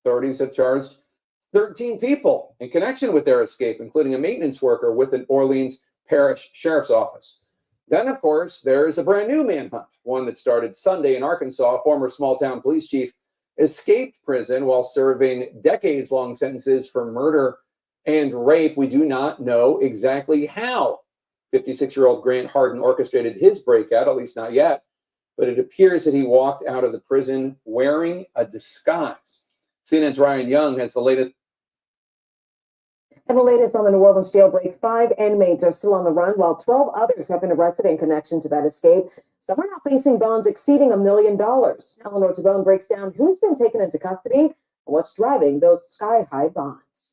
Authorities have charged 13 people in connection with their escape, including a maintenance worker with an Orleans Parish Sheriff's Office. Then, of course, there's a brand new manhunt, one that started Sunday in Arkansas. Former small-town police chief escaped prison while serving decades-long sentences for murder and rape. We do not know exactly how 56-year-old Grant Harden orchestrated his breakout, at least not yet, but it appears that he walked out of the prison wearing a disguise. CNN's Ryan Young has the latest. And the latest on the New Orleans jailbreak, 5 inmates are still on the run, while 12 others have been arrested in connection to that escape. Some are now facing bonds exceeding $1 million. Eleanor Tabone breaks down who's been taken into custody and what's driving those sky-high bonds.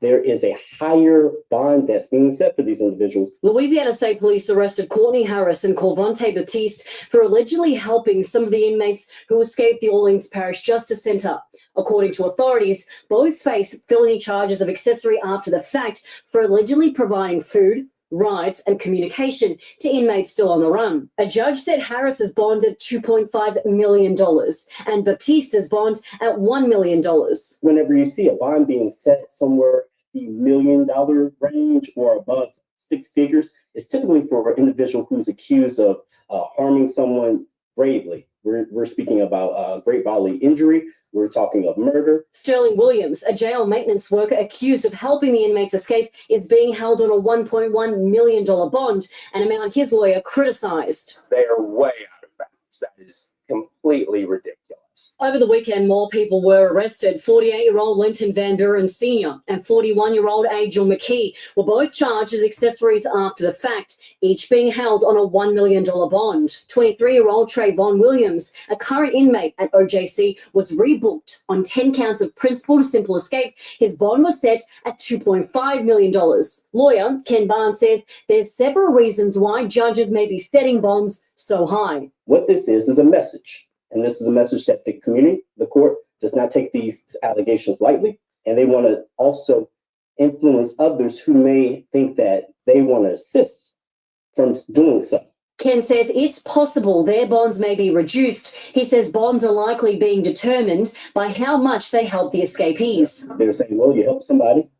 There is a higher bond that's being set for these individuals. Louisiana State Police arrested Courtney Harris and Corvante Batiste for allegedly helping some of the inmates who escaped the Orleans Parish Justice Center. According to authorities, both face felony charges of accessory after the fact for allegedly providing food, rides, and communication to inmates still on the run. A judge said Harris's bond at $2.5 million and Batista's bond at $1 million. Whenever you see a bond being set somewhere the $1 million range or above 6 figures, it's typically for an individual who's accused of harming someone gravely. We're speaking about great bodily injury. We're talking of murder. Sterling Williams, a jail maintenance worker accused of helping the inmates escape, is being held on a $1.1 million bond, an amount his lawyer criticized. They are way out of bounds. That is completely ridiculous. Over the weekend, more people were arrested. 48-year-old Linton Van Buren Sr. and 41-year-old Angel McKee were both charged as accessories after the fact, each being held on a $1 million bond. 23-year-old Trayvon Williams, a current inmate at OJC, was rebooked on 10 counts of principal to simple escape. His bond was set at $2.5 million. Lawyer Ken Barnes says there's several reasons why judges may be setting bonds so high. What this is a message. And this is a message that the community, the court, does not take these allegations lightly. And they want to also influence others who may think that they want to assist from doing so. Ken says it's possible their bonds may be reduced. He says bonds are likely being determined by how much they help the escapees. They're saying, well, you help somebody.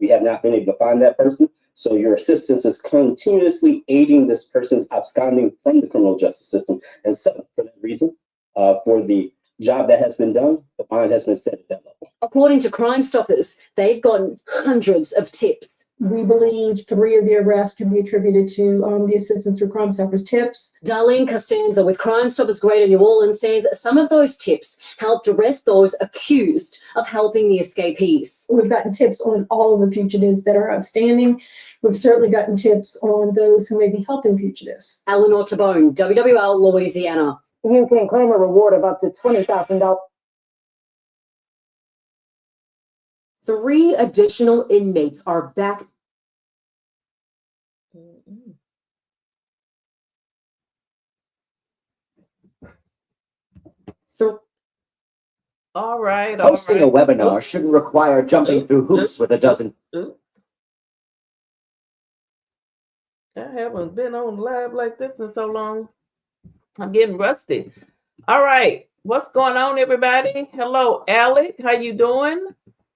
We have not been able to find that person. So your assistance is continuously aiding this person absconding from the criminal justice system. And so for that reason, for the job that has been done, the bond has been set at that level. According to Crime Stoppers, they've gotten hundreds of tips. We believe 3 of the arrests can be attributed to the assistance through Crime Stoppers tips. Darlene Costanza with Crime Stoppers Greater New Orleans says some of those tips helped arrest those accused of helping the escapees. We've gotten tips on all of the fugitives that are outstanding. We've certainly gotten tips on those who may be helping fugitives. Eleanor Tabone, WWL, Louisiana. You can claim a reward of up to $20,000. 3 additional inmates are back. All right. Hosting a webinar shouldn't require jumping through hoops with a dozen. I haven't been on live like this in so long. I'm getting rusty. All right. What's going on, everybody? Hello, Alec. How you doing?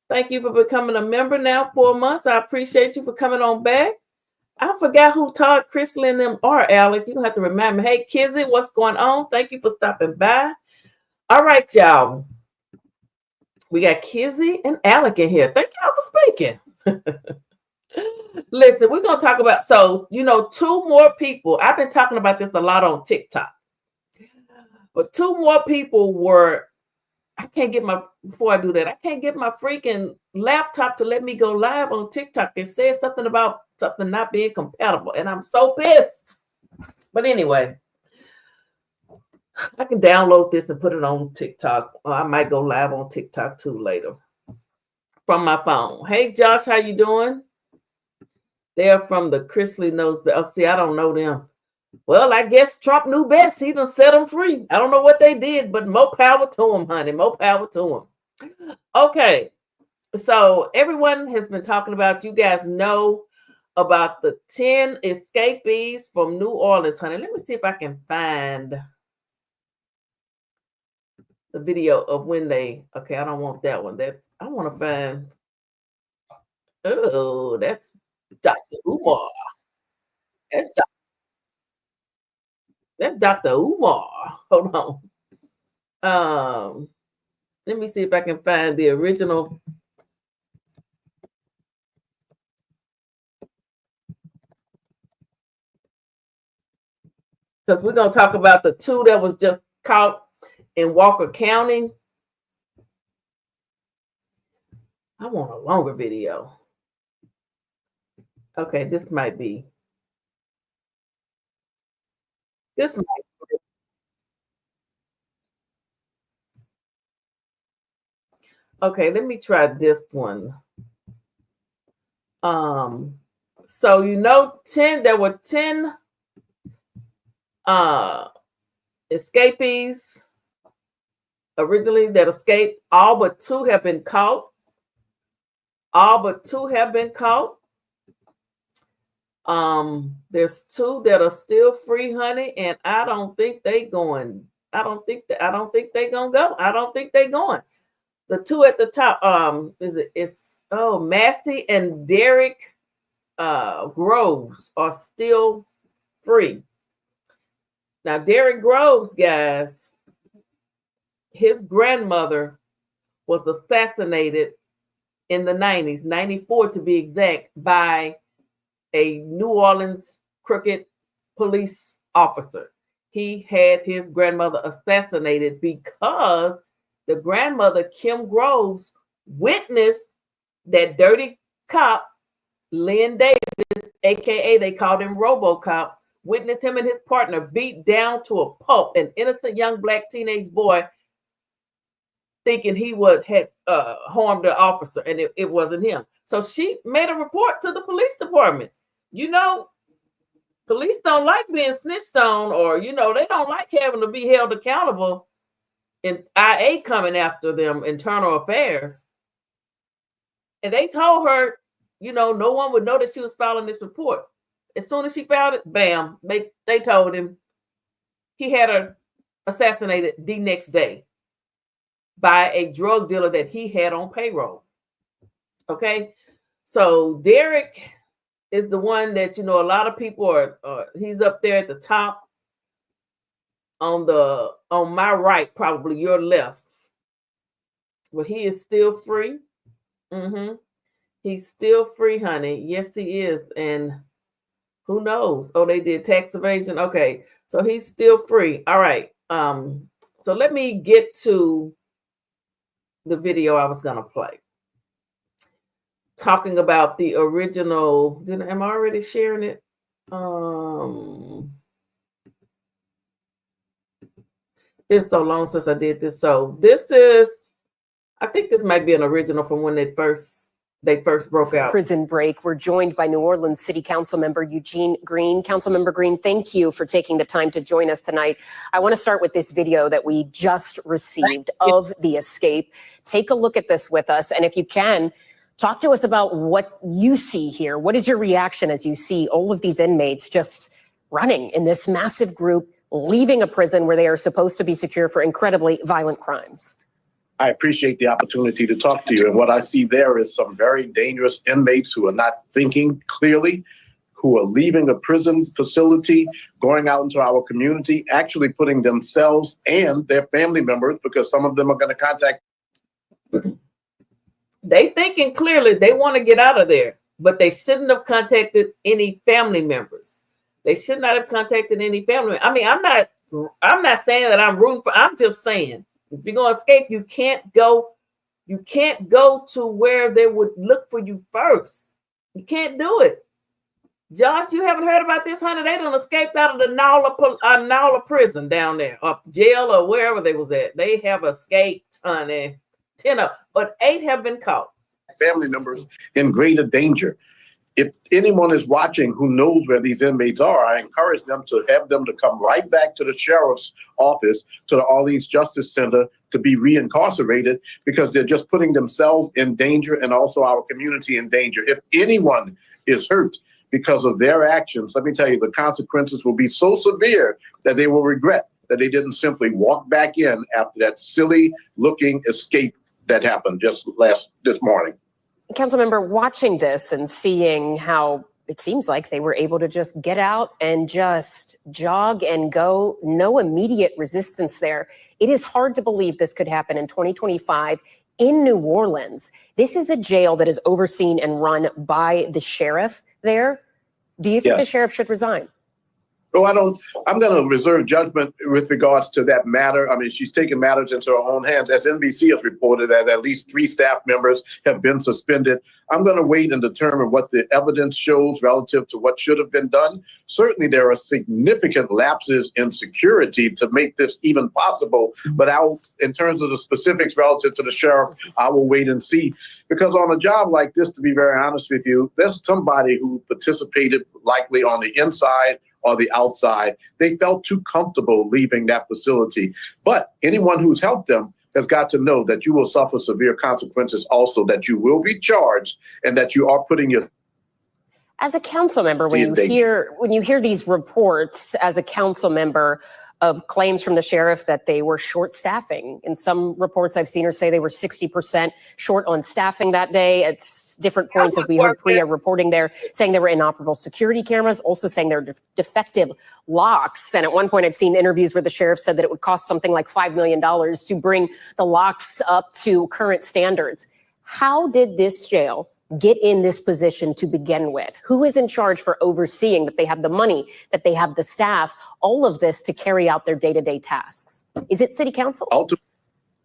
Thank you for becoming a member now 4 months. I appreciate you for coming on back. I forgot who Todd, Chrisley, and them are, Alec. You're going to have to remind me. Hey, Kizzy, what's going on? Thank you for stopping by. All right, y'all. We got Kizzy and Alec in here. Thank y'all for speaking. Listen, we're going to talk about, 2 more people. I've been talking about this a lot on TikTok. But 2 more people before I do that, I can't get my freaking laptop to let me go live on TikTok. It says something about something not being compatible, and I'm so pissed. But anyway, I can download this and put it on TikTok. Or I might go live on TikTok too later from my phone. Hey, Josh, how you doing? They're from the Chrisley knows. See, I don't know them. Well, I guess Trump knew best. He done set them free. I don't know what they did, but more power to them, honey. More power to them. Okay. So everyone has been talking about, you guys know about the 10 escapees from New Orleans, honey. Let me see if I can find the video of when they. Okay, I don't want that one. That I want to find. Oh, that's Dr. Umar. That's Dr. Umar. Hold on. Let me see if I can find the original. Because we're going to talk about the two that was just caught in Walker County. I want a longer video. Okay, this might be. This might be. Okay, let me try this one. So there were 10 escapees originally that escaped. All but 2 have been caught. There's 2 that are still free, honey, and I don't think they going. I don't think they gonna go. I don't think they going. The 2 at the top, Massey and Derek Groves are still free. Now, Derek Groves, guys, his grandmother was assassinated in the 90s, 94 to be exact, by a New Orleans crooked police officer. He had his grandmother assassinated because the grandmother, Kim Groves, witnessed that dirty cop, Lynn Davis, aka they called him RoboCop, witnessed him and his partner beat down to a pulp an innocent young black teenage boy, thinking he had harmed the officer, and it wasn't him. So she made a report to the police department. Police don't like being snitched on, or they don't like having to be held accountable. And IA coming after them, internal affairs. And they told her, no one would know that she was filing this report. As soon as she filed it, bam, they told him he had her assassinated the next day by a drug dealer that he had on payroll. Okay, so Derek is the one that, a lot of people are, he's up there at the top. On my right, probably your left. But he is still free. He's still free, honey. Yes, he is. And who knows? Oh, they did tax evasion. Okay, so he's still free. All right. So let me get to the video I was gonna play. Talking about the original. Am I already sharing it? It's so long since I did this. So this is, I think this might be an original from when they first broke out. Prison break. We're joined by New Orleans City Council member Eugene Green. Councilmember Green, thank you for taking the time to join us tonight. I want to start with this video that we just received of the escape. Take a look at this with us. And if you can, talk to us about what you see here. What is your reaction as you see all of these inmates just running in this massive group, leaving a prison where they are supposed to be secure for incredibly violent crimes? I appreciate the opportunity to talk to you. And what I see there is some very dangerous inmates who are not thinking clearly, who are leaving a prison facility, going out into our community, actually putting themselves and their family members, because some of them are going to contact. They thinking clearly, they want to get out of there, but they shouldn't have contacted any family members. They should not have contacted any family. I mean, I'm not saying that I'm rooting for, I'm just saying, if you're going to escape, you can't go to where they would look for you first. You can't do it. Josh, you haven't heard about this, honey? They done escaped out of the Nala prison down there, or jail, or wherever they was at. They have escaped, honey. 10 of, but 8 have been caught. Family members in greater danger. If anyone is watching who knows where these inmates are, I encourage them to have them to come right back to the sheriff's office, to the Orleans Justice Center, to be reincarcerated, because they're just putting themselves in danger and also our community in danger. If anyone is hurt because of their actions, let me tell you, the consequences will be so severe that they will regret that they didn't simply walk back in after that silly looking escape that happened just this morning. Councilmember, watching this and seeing how it seems like they were able to just get out and just jog and go, no immediate resistance there. It is hard to believe this could happen in 2025 in New Orleans. This is a jail that is overseen and run by the sheriff there. Do you think the sheriff should resign? Oh, I'm going to reserve judgment with regards to that matter. I mean, she's taken matters into her own hands. As NBC has reported that at least 3 staff members have been suspended. I'm going to wait and determine what the evidence shows relative to what should have been done. Certainly, there are significant lapses in security to make this even possible. But in terms of the specifics relative to the sheriff, I will wait and see. Because on a job like this, to be very honest with you, there's somebody who participated likely on the inside or the outside. They felt too comfortable leaving that facility. But anyone who's helped them has got to know that you will suffer severe consequences also, that you will be charged, and that you are putting your... As a council member, when you hear these reports as a council member of claims from the sheriff that they were short staffing. In some reports I've seen her say they were 60% short on staffing that day. At different points, as we heard Priya reporting there, saying there were inoperable security cameras, also saying there were defective locks. And at one point I've seen interviews where the sheriff said that it would cost something like $5 million to bring the locks up to current standards. How did this jail get in this position to begin with? Who is in charge for overseeing that they have the money, that they have the staff, all of this to carry out their day-to-day tasks? Is it city council?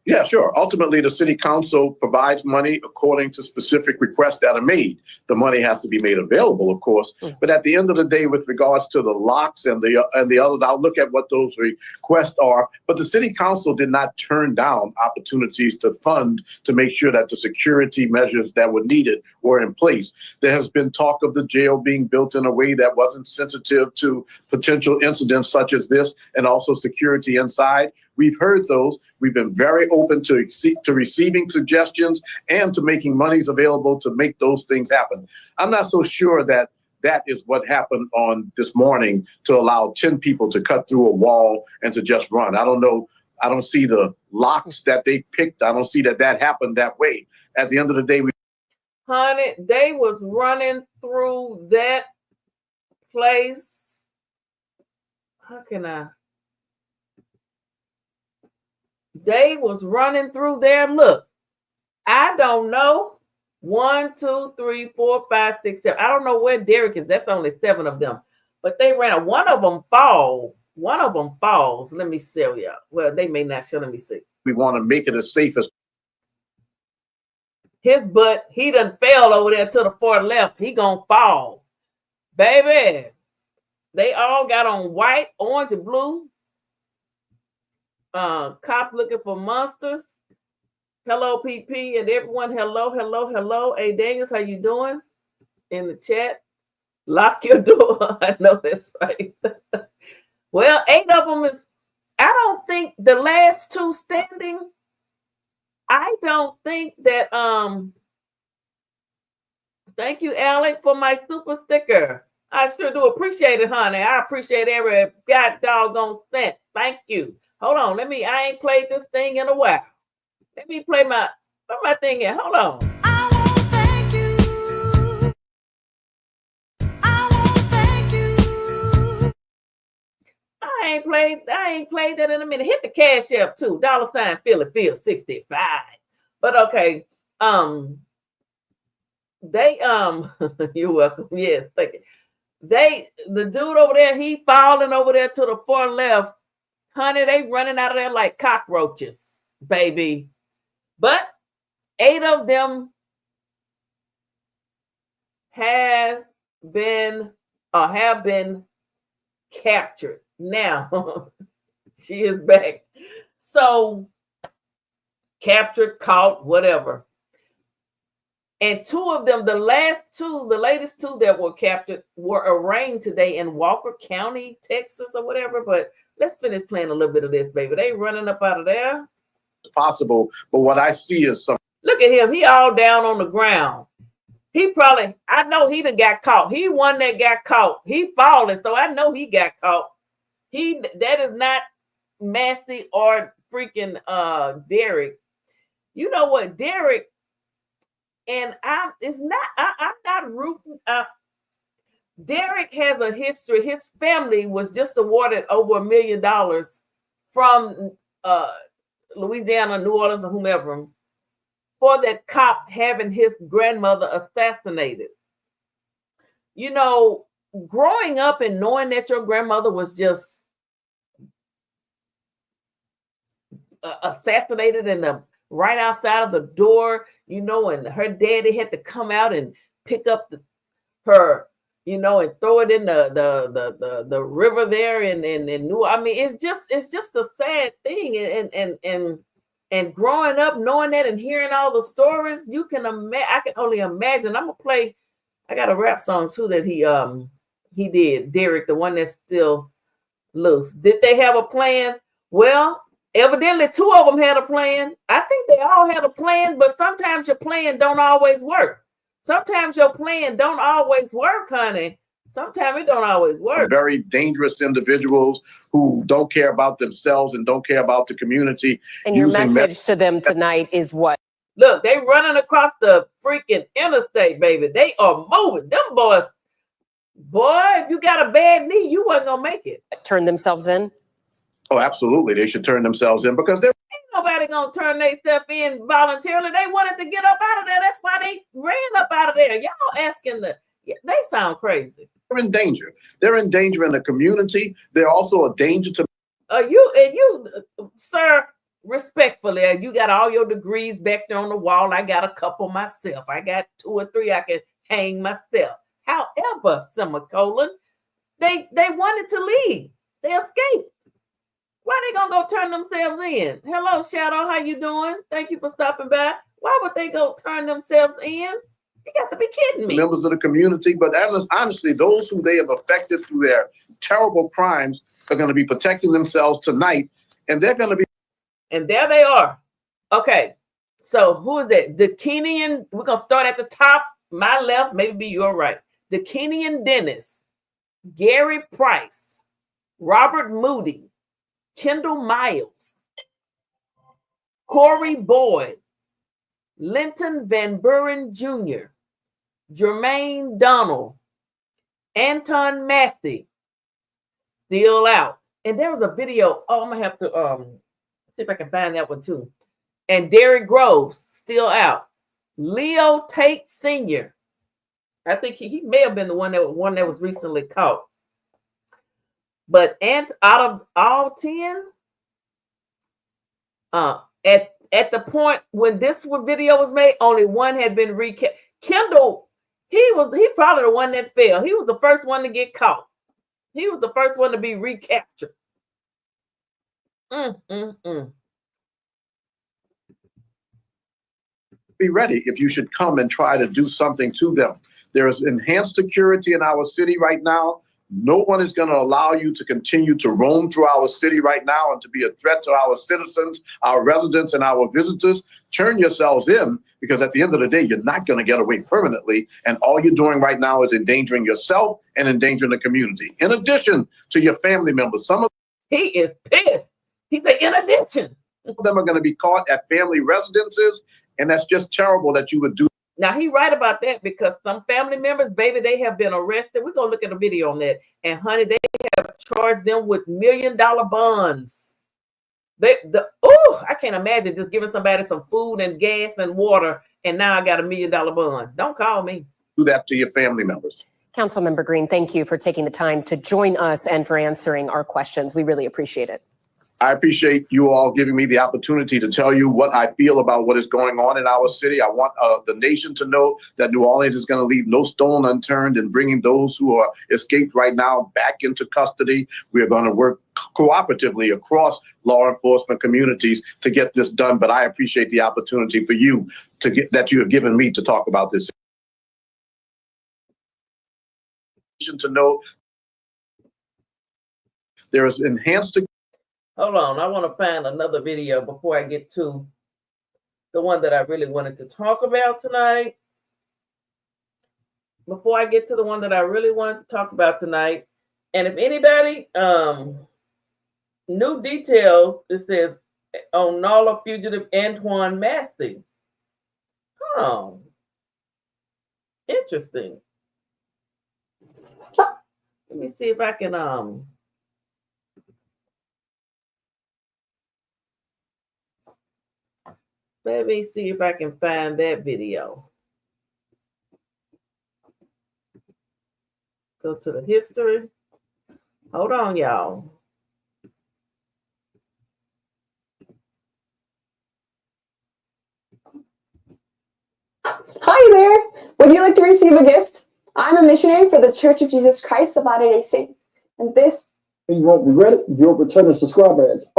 Yeah, sure. Ultimately, the city council provides money according to specific requests that are made. The money has to be made available, of course. But at the end of the day, with regards to the locks and the others, I'll look at what those requests are. But the city council did not turn down opportunities to fund to make sure that the security measures that were needed were in place. There has been talk of the jail being built in a way that wasn't sensitive to potential incidents such as this, and also security inside. We've heard those. We've been very open to receiving suggestions and to making monies available to make those things happen. I'm not so sure that that is what happened on this morning to allow 10 people to cut through a wall and to just run. I don't know. I don't see the locks that they picked. I don't see that happened that way. At the end of the day, honey, they was running through that place. How can I? They was running through there. Look, I don't know. 1, 2, 3, 4, 5, 6, 7. I don't know where Derek is. That's only 7 of them. But they ran. One of them falls. Let me see. Yeah. Well, they may not show. Let me see. We want to make it as safe as his butt. He done fell over there to the far left. He gonna fall, baby. They all got on white, orange, and blue. Cops looking for monsters. Hello, PP, and everyone. Hello. Hey, Daniels, how you doing? In the chat. Lock your door. I know that's right. Well, 8 of them is. I don't think the last 2 standing. I don't think that. Thank you, Alec, for my super sticker. I sure do appreciate it, honey. I appreciate every god doggone cent. Thank you. Hold on, I ain't played this thing in a while. Let me play my thing in. Hold on. I won't thank you. I won't thank you. I ain't played that in a minute. Hit the cash app too. $ Philly Phil 65. But okay. They you're welcome. Yes, thank you. The dude over there, he falling over there to the far left. Honey, they running out of there like cockroaches, baby. But 8 of them have been captured. Now, she is back. So, captured, caught, whatever. And 2 of them, the latest 2 that were captured were arraigned today in Walker County, Texas, or whatever. But let's finish playing a little bit of this, baby. They running up out of there. It's possible, but what I see is some. Look at him. He all down on the ground. I know he done got caught. He one that got caught. He falling, so I know he got caught. That is not Masty or freaking Derek. You know what, Derek, and I'm not rooting. Derek has a history. His family was just awarded over $1 million from Louisiana, New Orleans, or whomever, for that cop having his grandmother assassinated. You know, growing up and knowing that your grandmother was just assassinated in the right outside of the door, you know, and her daddy had to come out and pick up her, you know, and throw it in the river there and New. I mean, it's just a sad thing, and growing up knowing that and hearing all the stories, you can imagine. I can only imagine. I'm gonna play. I got a rap song too that he did, Derek, the one that's still loose. Did they have a plan? Well, evidently 2 of them had a plan. I think they all had a plan, but sometimes your plan don't always work. Sometimes your plan don't always work, honey. Sometimes it don't always work. Very dangerous individuals who don't care about themselves and don't care about the community. And your message to them tonight is what? Look, they running across the freaking interstate, baby. They are moving. Them boys, boy, if you got a bad knee, you wasn't gonna make it. Turn themselves in? Oh, absolutely. They should turn themselves in because they're nobody gonna turn themselves in voluntarily. They wanted to get up out of there. That's why they ran up out of there. Y'all asking they sound crazy. They're in danger. They're in danger in the community. They're also a danger to you, sir, respectfully, you got all your degrees back there on the wall. I got a couple myself. I got 2 or 3 I can hang myself. However, semicolon, they wanted to leave. They escaped. Why they gonna go turn themselves in? Hello, Shadow, how you doing? Thank you for stopping by. Why would they go turn themselves in? You got to be kidding me. Members of the community, but honestly, those who they have affected through their terrible crimes are going to be protecting themselves tonight, and they're going to be. And there they are. Okay, so who is that? Dakinian. We're gonna start at the top, my left, maybe your right. Dakinian Dennis, Gary Price, Robert Moody, Kendall Miles, Corey Boyd, Linton Van Buren Jr., Jermaine Donald, Anton Massey, still out. And there was a video. Oh, I'm gonna have to see if I can find that one too. And Derek Groves, still out. Leo Tate Sr. I think he may have been the one that was recently caught. But out of all 10, at the point when this video was made, only one had been recaptured. Kendall, he probably the one that fell. He was the first one to get caught. He was the first one to be recaptured. Be ready if you should come and try to do something to them. There is enhanced security in our city right now. No one is going to allow you to continue to roam through our city right now and to be a threat to our citizens, our residents, and our visitors. Turn yourselves in, because at the end of the day, you're not going to get away permanently. And all you're doing right now is endangering yourself and endangering the community. In addition to your family members, he is pissed. He said, in addition. Some of them are going to be caught at family residences, and that's just terrible that you would do. Now, he right about that, because some family members, baby, they have been arrested. We're going to look at a video on that. And, honey, they have charged them with $1 million bonds. I can't imagine just giving somebody some food and gas and water, and now I got $1 million bond. Don't call me. Do that to your family members. Councilmember Green, thank you for taking the time to join us and for answering our questions. We really appreciate it. I appreciate you all giving me the opportunity to tell you what I feel about what is going on in our city. I want the nation to know that New Orleans is going to leave no stone unturned in bringing those who are escaped right now back into custody. We are going to work cooperatively across law enforcement communities to get this done. But I appreciate the opportunity for you that you have given me to talk about this. To know there is enhanced. Hold on, I want to find another video before I get to the one that I really wanted to talk about tonight. Before I get to the one that I really wanted to talk about tonight, and if anybody, New details, it says, on Nala fugitive Antoine Massey. Oh, interesting. Let me see if I can let me see if I can find that video. Go to the history. Hold on, y'all. Hi there! Would you like to receive a gift? I'm a missionary for the Church of Jesus Christ of Latter-day Saints. And this... You won't regret it. You'll return a subscriber. It's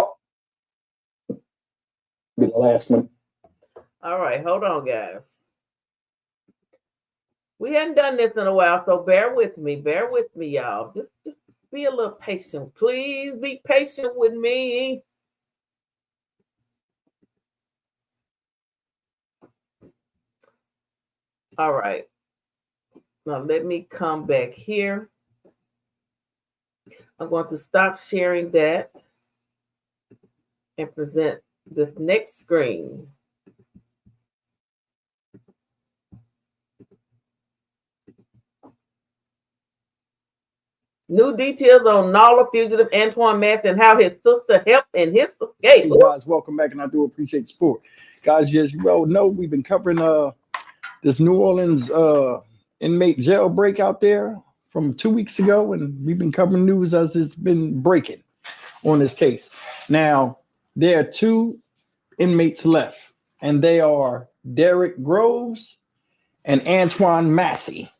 be the last one. All right, hold on, guys. We hadn't done this in a while, so bear with me. Bear with me, y'all. Just be a little patient. Please be patient with me. All right. Now let me come back here. I'm going to stop sharing that and present this next screen. New details on Nala fugitive Antoine Massey and how his sister helped in his escape. Hey guys, welcome back, and I do appreciate the support. Guys, as you well know, we've been covering this New Orleans inmate jailbreak out there from 2 weeks ago, and we've been covering news as it's been breaking on this case. Now, there are 2 inmates left, and they are Derek Groves and Antoine Massey.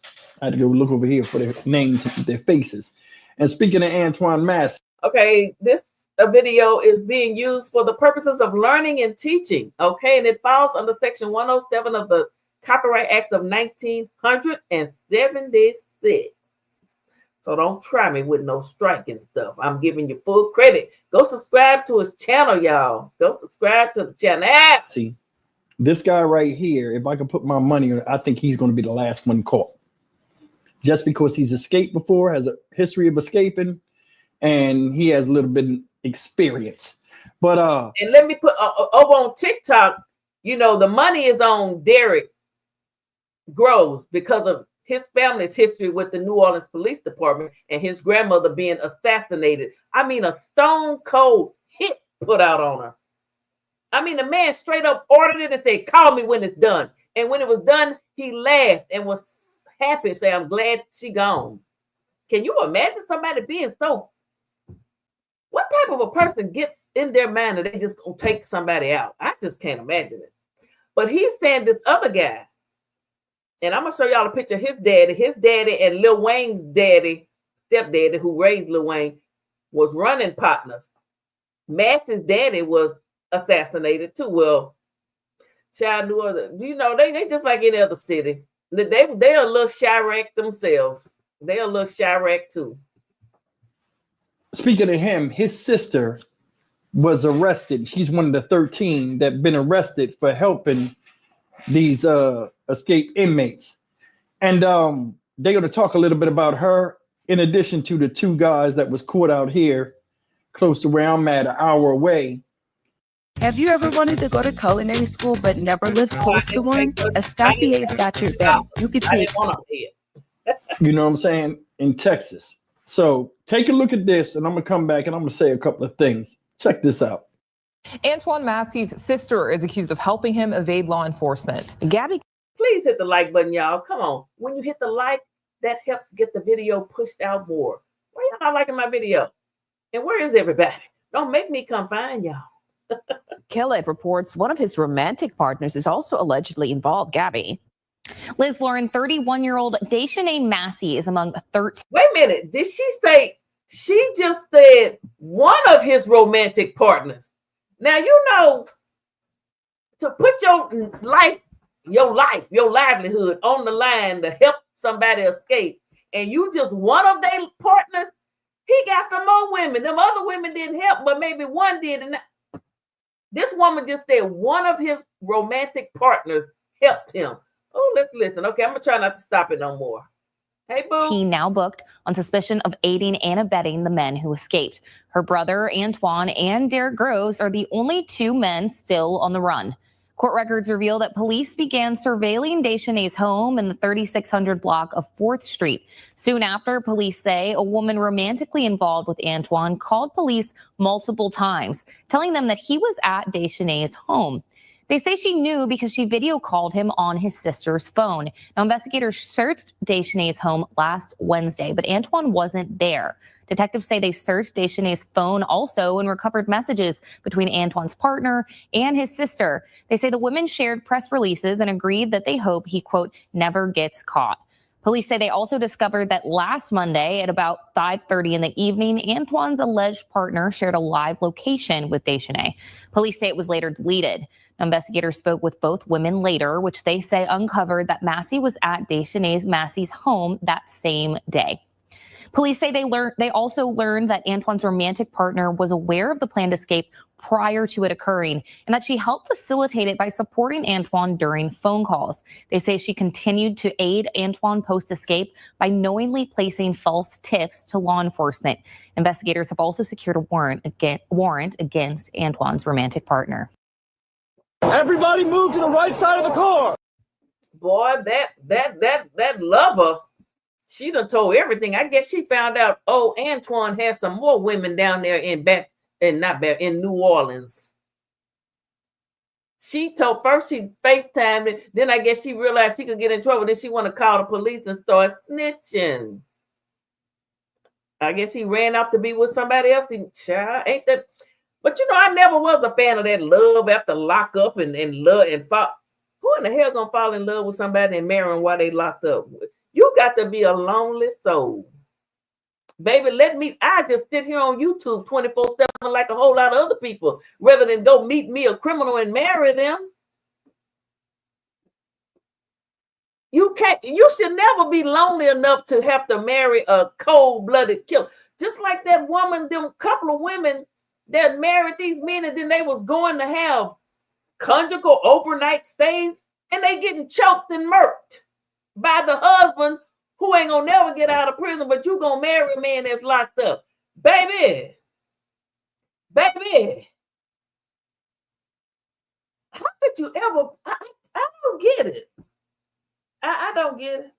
I had to go look over here for their names and their faces. And speaking of Antoine Massey. Okay, this video is being used for the purposes of learning and teaching. Okay, and it falls under Section 107 of the Copyright Act of 1976. So don't try me with no striking stuff. I'm giving you full credit. Go subscribe to his channel, y'all. Go subscribe to the channel. See, this guy right here, if I could put my money on it, I think he's going to be the last one caught. Just because he's escaped before, has a history of escaping, and he has a little bit of experience. But and let me put over on TikTok, you know, the money is on Derek Groves because of his family's history with the New Orleans Police Department and his grandmother being assassinated. I mean, a stone cold hit put out on her. I mean, the man straight up ordered it and said, call me when it's done. And when it was done, he laughed and was happy, say, I'm glad she gone. Can you imagine somebody being so? What type of a person gets in their mind that they just gonna take somebody out? I just can't imagine it. But he's saying this other guy, and I'm gonna show y'all a picture of his daddy and Lil Wayne's daddy, stepdaddy, who raised Lil Wayne, was running partners. Massey's daddy was assassinated too. Well, child knew other, you know, they just like any other city. They're a little Chirac themselves. They're a little Chirac too. Speaking of him, his sister was arrested. She's one of the 13 that been arrested for helping these escaped inmates. And they're going to talk a little bit about her, in addition to the 2 guys that was caught out here close to where I'm at, an hour away. Have you ever wanted to go to culinary school but never lived close to one? Escofier's got your back. You could take. You know what I'm saying? In Texas. So take a look at this, and I'm going to come back and I'm going to say a couple of things. Check this out. Antoine Massey's sister is accused of helping him evade law enforcement. Gabby, please hit the like button, y'all. Come on. When you hit the like, that helps get the video pushed out more. Why y'all not liking my video? And where is everybody? Don't make me come find y'all. Kellett reports one of his romantic partners is also allegedly involved. Gabby. Liz Lauren, 31-year-old Daisha Massey is among 13. Wait a minute. Did she say, she just said one of his romantic partners. Now, you know, to put your livelihood on the line to help somebody escape, and you just one of their partners, he got some more women. Them other women didn't help, but maybe one did. And this woman just said one of his romantic partners helped him. Oh, let's listen. Okay, I'm going to try not to stop it no more. Hey, boo. Now booked on suspicion of aiding and abetting the men who escaped. Her brother, Antoine, and Derek Groves are the only two men still on the run. Court records reveal that police began surveilling Deschanet's home in the 3600 block of 4th Street. Soon after, police say a woman romantically involved with Antoine called police multiple times, telling them that he was at Deschanet's home. They say she knew because she video called him on his sister's phone. Now, investigators searched Deschanet's home last Wednesday, but Antoine wasn't there. Detectives say they searched Deschanet's phone also and recovered messages between Antoine's partner and his sister. They say the women shared press releases and agreed that they hope he, quote, never gets caught. Police say they also discovered that last Monday at about 5:30 in the evening, Antoine's alleged partner shared a live location with Deschanet. Police say it was later deleted. Investigators spoke with both women later, which they say uncovered that Massey was at Massey's home that same day. Police say they also learned that Antoine's romantic partner was aware of the planned escape prior to it occurring and that she helped facilitate it by supporting Antoine during phone calls. They say she continued to aid Antoine post-escape by knowingly placing false tips to law enforcement. Investigators have also secured a warrant against Antoine's romantic partner. Everybody move to the right side of the car. Boy, that lover, she done told everything. I guess she found out, oh, Antoine has some more women down there in New Orleans. She told, first she FaceTimed it, then I guess she realized she could get in trouble. Then she want to call the police and start snitching. I guess he ran off to be with somebody else. Child, ain't that? But you know, I never was a fan of that love after lock up and love and fall. Who in the hell gonna fall in love with somebody and marry them while they locked up? You got to be a lonely soul. Baby, I just sit here on YouTube 24/7 like a whole lot of other people, rather than go meet me a criminal and marry them. You should never be lonely enough to have to marry a cold-blooded killer. Just like that woman, them couple of women that married these men and then they was going to have conjugal overnight stays and they getting choked and murked by the husband who ain't gonna never get out of prison, but you gonna marry a man that's locked up. Baby, how could you ever? I don't get it. I don't get it.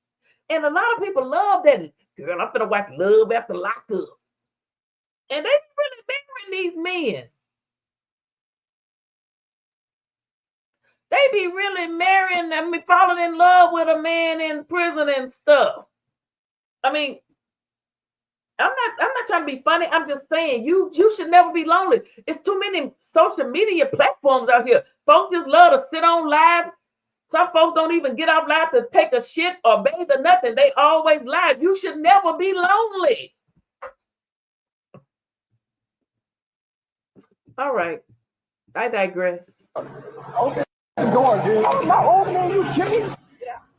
And a lot of people love that. Girl, I'm finna watch Love After Lockup. And they really marrying these men. They be really marrying, falling in love with a man in prison and stuff. I mean, I'm not trying to be funny. I'm just saying you should never be lonely. It's too many social media platforms out here. Folks just love to sit on live. Some folks don't even get off live to take a shit or bathe or nothing. They always live. You should never be lonely. All right. I digress. Okay.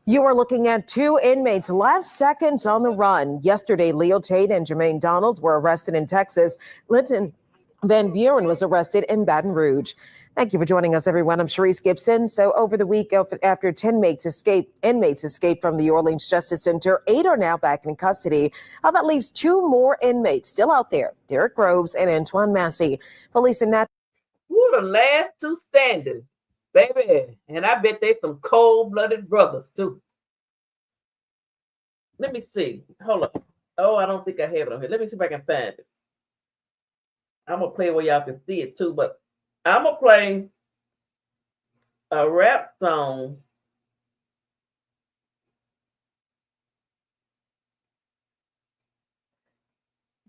You are looking at two inmates last seconds on the run. Yesterday, Leo Tate and Jermaine Donald were arrested in Texas. Linton Van Buren was arrested in Baton Rouge. Thank you for joining us, everyone. I'm Sharice Gibson. So over the week, after 10 inmates escaped from the Orleans Justice Center, 8 are now back in custody. That leaves 2 more inmates still out there, Derek Groves and Antoine Massey. Police in that. Who the last 2 standing, baby? And I bet they some cold-blooded brothers, too. Let me see. Hold on. Oh, I don't think I have it on here. Let me see if I can find it. I'm going to play where y'all can see it, too, but I'm going to play a rap song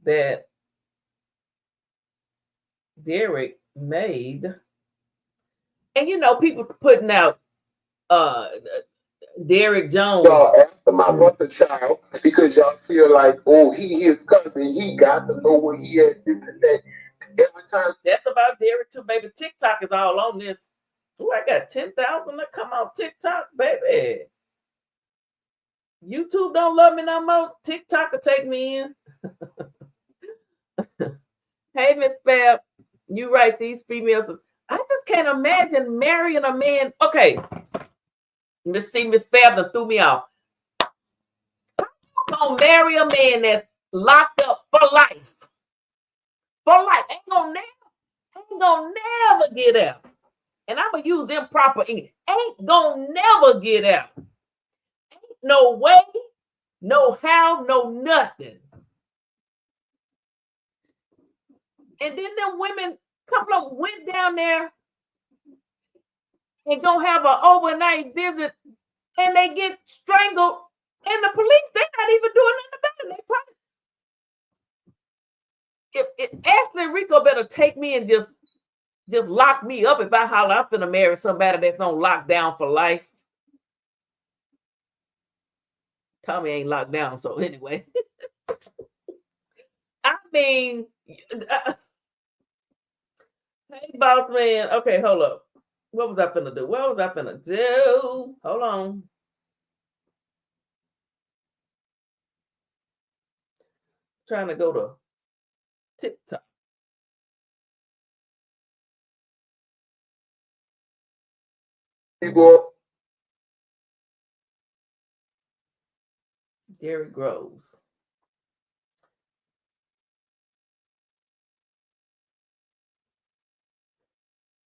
that Derek made. And, you know, people putting out Derek Jones. Y'all after my brother child because y'all feel like, oh, he his cousin. He got to know where he at, this and that. Every time. That's about Derek too, baby. TikTok is all on this. Oh, I got 10,000 to come on TikTok, baby. YouTube don't love me no more. TikTok will take me in. Hey, Miss Fab, you right. These females, I just can't imagine marrying a man. Okay, let's see. Miss Fab that threw me off. How you gonna marry a man that's locked up for life. For life. Ain't gonna never get out. And I'm gonna use improper English. Ain't gonna never get out. Ain't no way, no how, no nothing. And then them women, couple of them went down there and go have an overnight visit, and they get strangled. And the police, they're not even doing nothing about it. They probably, if Ashley Rico better take me and just lock me up if I holler I'm finna marry somebody that's on lockdown for life. Tommy ain't locked down, so anyway. I mean, hey, boss man. Okay, hold up. What was I finna do? What was I finna do? Hold on. Trying to go to TikTok. Gary Groves.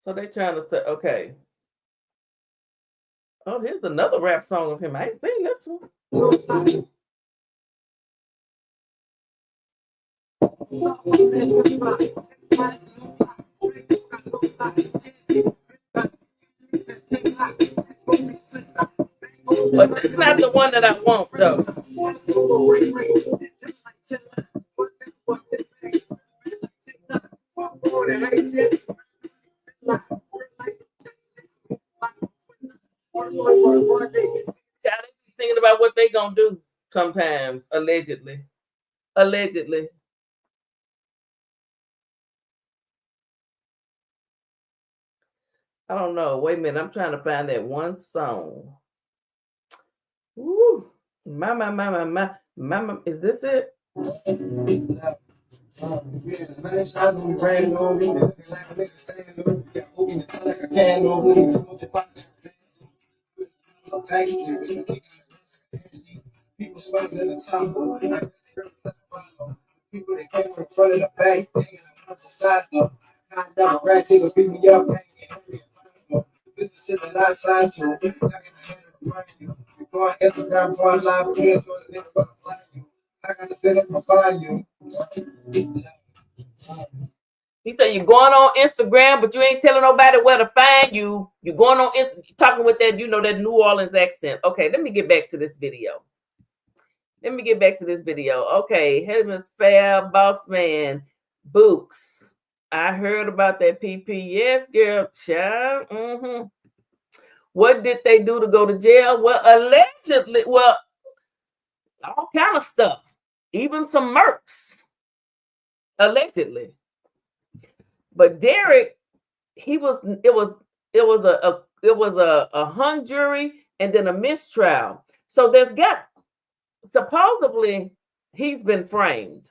So they trying to say, okay. Oh, here's another rap song of him. I ain't seen this one. But that's not the one that I want, though. Thinking about what they gonna do sometimes, allegedly. Allegedly. I don't know. Wait a minute. I'm trying to find that one song. Woo. My. Is this it? People smoking in the top. People that came from front of the back. I never rat niggas beat me up. This is shit that I signed to. Go on Instagram, go on live, kids, I got the business to find you. He said you're going on Instagram, but you ain't telling nobody where to find you. You're going on Instagram, talking with that, that New Orleans accent. Okay, let me get back to this video. Okay, Headman's Fair, Boss Man, Books. I heard about that PP. Yes, girl, child. Mm-hmm. What did they do to go to jail? Well, allegedly, all kind of stuff, even some mercs, allegedly. But Derek, it was a hung jury and then a mistrial. So supposedly he's been framed.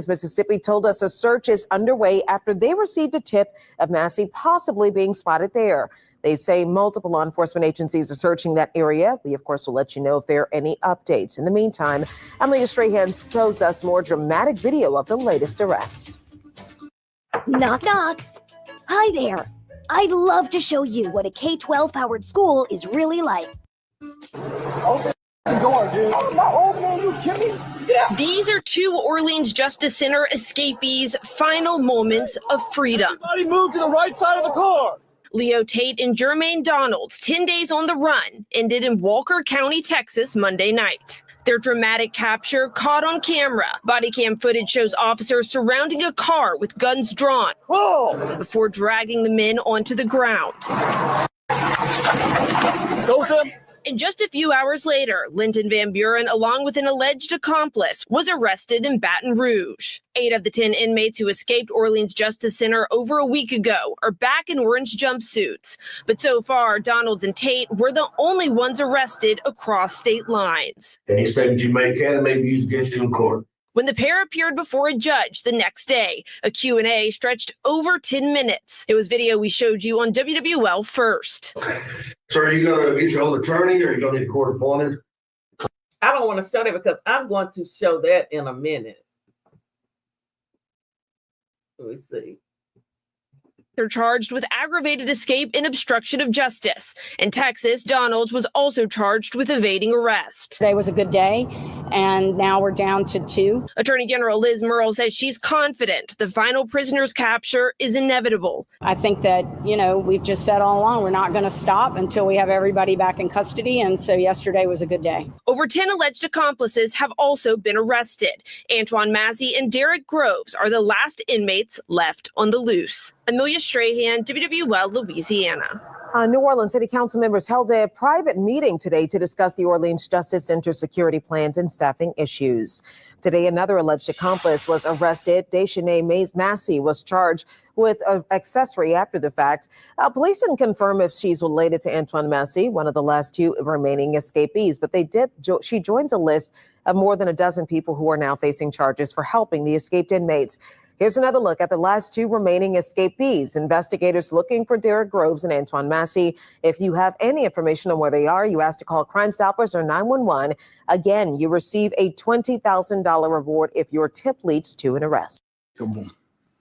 Mississippi told us a search is underway after they received a tip of Massey possibly being spotted there. They say multiple law enforcement agencies are searching that area. We, of course, will let you know if there are any updates. In the meantime, Emily Strahan shows us more dramatic video of the latest arrest. Knock, knock. Hi there. I'd love to show you what a K-12 powered school is really like. Open the door, dude. I'm not opening, you kidding me? These are two Orleans Justice Center escapees' final moments of freedom. Everybody move to the right side of the car. Leo Tate and Jermaine Donald's 10 days on the run ended in Walker County, Texas, Monday night. Their dramatic capture caught on camera. Body cam footage shows officers surrounding a car with guns drawn before dragging the men onto the ground. Go with them. And just a few hours later, Linton Van Buren, along with an alleged accomplice, was arrested in Baton Rouge. 8 of the 10 inmates who escaped Orleans Justice Center over a week ago are back in orange jumpsuits. But so far, Donalds and Tate were the only ones arrested across state lines. Any statements you make can and may be used against you in court. When the pair appeared before a judge the next day, a Q&A stretched over 10 minutes. It was video we showed you on WWL first. So are you gonna get your own attorney or are you gonna need a court appointed? I don't want to show that because I'm going to show that in a minute. Let me see. They're charged with aggravated escape and obstruction of justice. In Texas, Donald was also charged with evading arrest. Today was a good day, and now we're down to 2. Attorney General Liz Murrill says she's confident the final prisoner's capture is inevitable. I think that, we've just said all along, we're not going to stop until we have everybody back in custody, and so yesterday was a good day. Over 10 alleged accomplices have also been arrested. Antoine Massey and Derek Groves are the last inmates left on the loose. Amelia Strahan, WWL, Louisiana. New Orleans City Council members held a private meeting today to discuss the Orleans Justice Center security plans and staffing issues. Today, another alleged accomplice was arrested. Deshanae Massey was charged with accessory after the fact. Police didn't confirm if she's related to Antoine Massey, one of the last 2 remaining escapees, but she joins a list of more than a dozen people who are now facing charges for helping the escaped inmates. Here's another look at the last 2 remaining escapees. Investigators looking for Derek Groves and Antoine Massey. If you have any information on where they are, you ask to call Crime Stoppers or 911. Again, you receive a $20,000 reward if your tip leads to an arrest.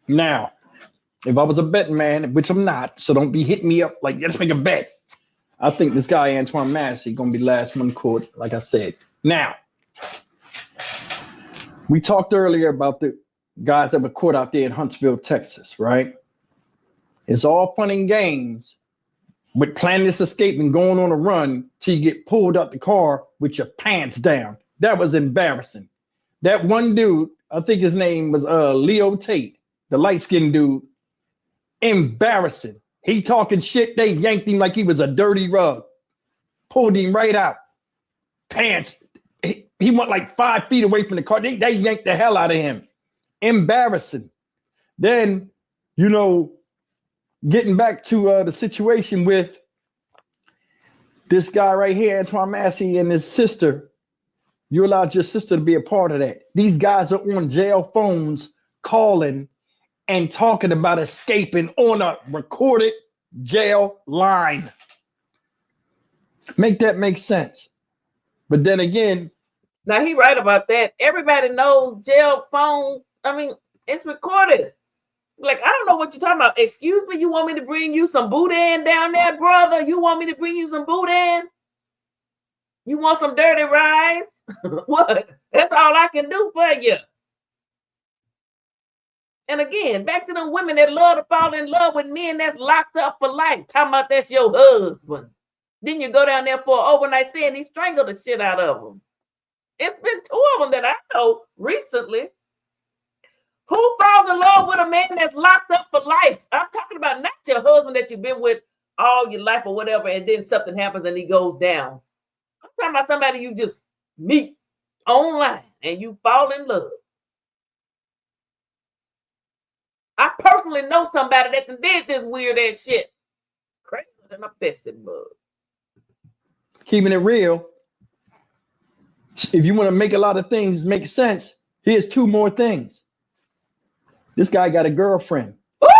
Now, if I was a betting man, which I'm not, so don't be hitting me up like, let's make a bet. I think this guy, Antoine Massey, going to be last one in court, like I said. Now, we talked earlier about the guys that were caught out there in Huntsville, Texas, right? It's all fun and games with planning this escape and going on a run till you get pulled out the car with your pants down. That was embarrassing. That one dude, I think his name was Leo Tate, the light-skinned dude, embarrassing. He talking shit, they yanked him like he was a dirty rug. Pulled him right out. Pants. He went like 5 feet away from the car. They yanked the hell out of him. Embarrassing. Then, getting back to the situation with this guy right here, Antoine Massey, and his sister. You allowed your sister to be a part of that. These guys are on jail phones calling and talking about escaping on a recorded jail line. Make that make sense. But then again, now he right about that. Everybody knows jail phone. I mean, it's recorded. Like, I don't know what you're talking about. Excuse me, you want me to bring you some boudin down there, brother? You want me to bring you some boudin? You want some dirty rice? What? That's all I can do for you. And again, back to them women that love to fall in love with men that's locked up for life. Talking about that's your husband. Then you go down there for an overnight stay and he strangled the shit out of them. It's been 2 of them that I know recently. Who falls in love with a man that's locked up for life? I'm talking about not your husband that you've been with all your life or whatever, and then something happens and he goes down. I'm talking about somebody you just meet online and you fall in love. I personally know somebody that did this weird ass shit. Crazier than a pissing bug. keeping it real, if you want to make a lot of things make sense, here's 2 more things. This guy got a girlfriend,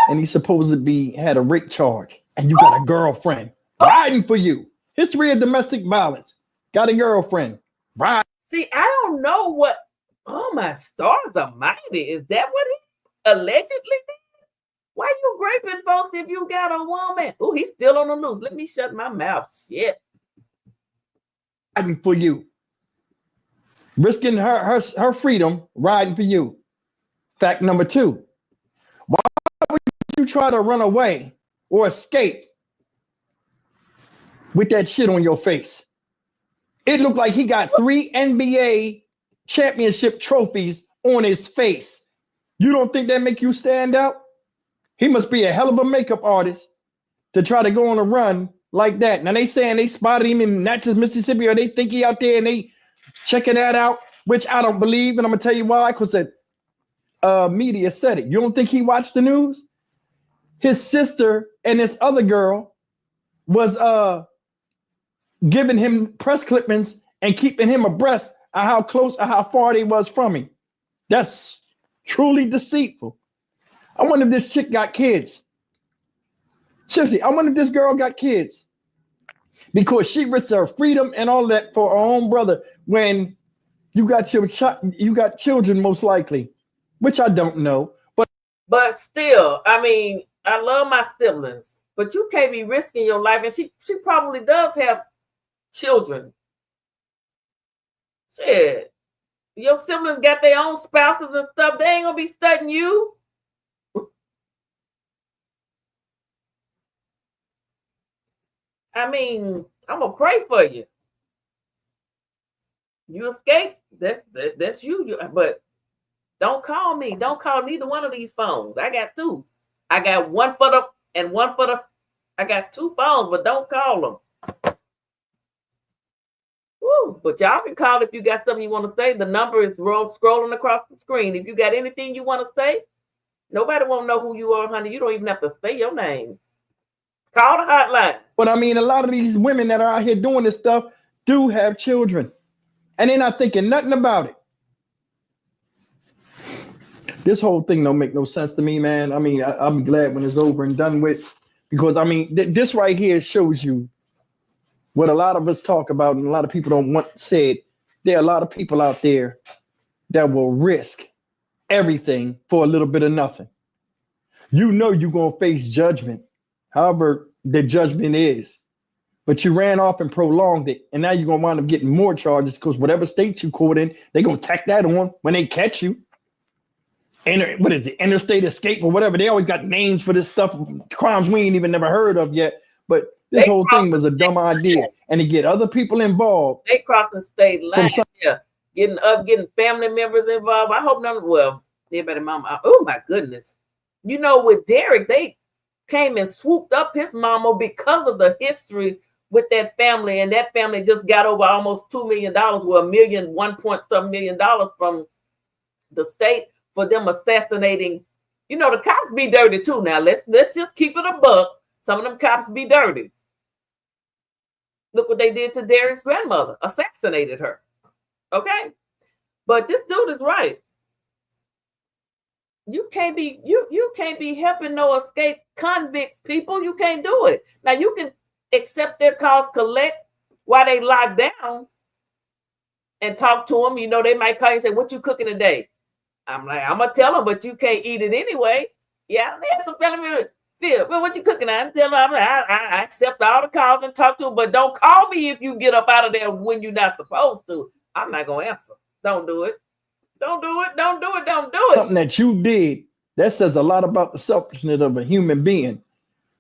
and he's supposed to be had a rape charge, and you got a girlfriend riding for you. History of domestic violence. Got a girlfriend. Right. See, I don't know what. Oh my stars almighty! Is that what he allegedly did? Why you raping folks if you got a woman? Oh, he's still on the loose. Let me shut my mouth. Shit. Riding for you. Risking her freedom, riding for you. Fact number 2. Why would you try to run away or escape with that shit on your face? It looked like he got 3 NBA championship trophies on his face. You don't think that make you stand out? He must be a hell of a makeup artist to try to go on a run like that. Now they saying they spotted him in Natchez, Mississippi, or they think he out there and they checking that out, which I don't believe. And I'm gonna tell you why, because the media said it. You don't think he watched the news? His sister and this other girl was giving him press clippings and keeping him abreast of how close or how far they was from him. That's truly deceitful. I wonder if this chick got kids. Seriously, I wonder if this girl got kids. because she risked her freedom and all that for her own brother. When you got you got children, most likely, which I don't know, but still, I mean, I love my siblings, but you can't be risking your life. And she probably does have children. Shit, your siblings got their own spouses and stuff. They ain't gonna be studying you. I mean, I'm gonna pray for you. You escape. That's you. But don't call me. Don't call neither one of these phones. I got two. I got one for the and one for the. I got two phones, but don't call them. Woo. But y'all can call if you got something you want to say. The number is scrolling across the screen. If you got anything you want to say, nobody won't know who you are, honey. You don't even have to say your name. Call the hotline. But I mean, a lot of these women that are out here doing this stuff do have children, and they're not thinking nothing about it. This whole thing don't make no sense to me, man. I mean, I'm glad when it's over and done with, because I mean, this right here shows you what a lot of us talk about, and a lot of people don't want said. There are a lot of people out there that will risk everything for a little bit of nothing. You know you're gonna face judgment, however the judgment is, but you ran off and prolonged it, and now you're gonna wind up getting more charges because whatever state you caught in, they're gonna tack that on when they catch you. What is it, interstate escape or whatever? They always got names for this stuff, crimes we ain't even never heard of yet. But this whole thing was a dumb idea, and to get other people involved. They crossing state lines, getting family members involved. I hope none. Well, everybody, mama. Oh my goodness, you know, with Derek, they came and swooped up his mama because of the history with that family, and that family just got over almost $2 million, well, $1.something million from the state for them assassinating. You know, the cops be dirty too. Now let's just keep it a buck. Some of them cops be dirty. Look what they did to Derek's grandmother, assassinated her. Okay, but this dude is right. You can't be helping no escape convicts, people. You can't do it. Now you can accept their calls, collect while they locked down, and talk to them. You know, they might call you and say, "What you cooking today?" I'm like, I'm gonna tell them, but you can't eat it anyway. Yeah, they have some family. Phil, well, what you cooking? I tell them, I accept all the calls and talk to them, but don't call me if you get up out of there when you're not supposed to. I'm not gonna answer. Don't do it. Don't do it. Don't do it. Don't do it. Something that you did that says a lot about the selfishness of a human being,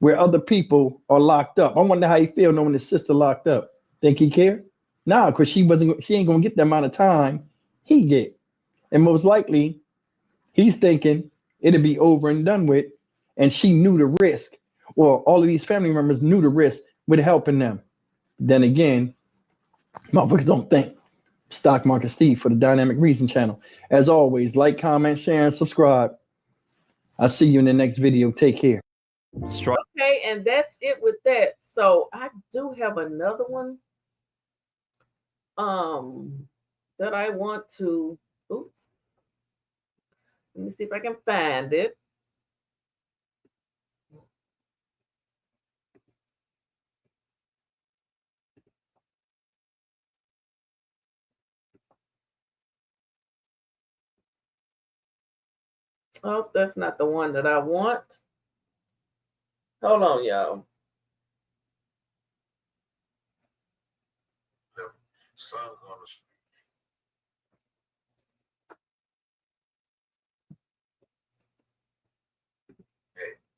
where other people are locked up. I wonder how he feel knowing his sister locked up. Think he care? Nah, because she ain't gonna get the amount of time he get. And most likely, he's thinking it'll be over and done with. And she knew the risk, or all of these family members knew the risk with helping them. Then again, motherfuckers don't think. Stock Market Steve for the Dynamic Reason channel. As always, like, comment, share, and subscribe. I'll see you in the next video. Take care. Okay, and that's it with that. So I do have another one that I want to, oops. Let me see if I can find it. Oh, that's not the one that I want. Hold on, y'all.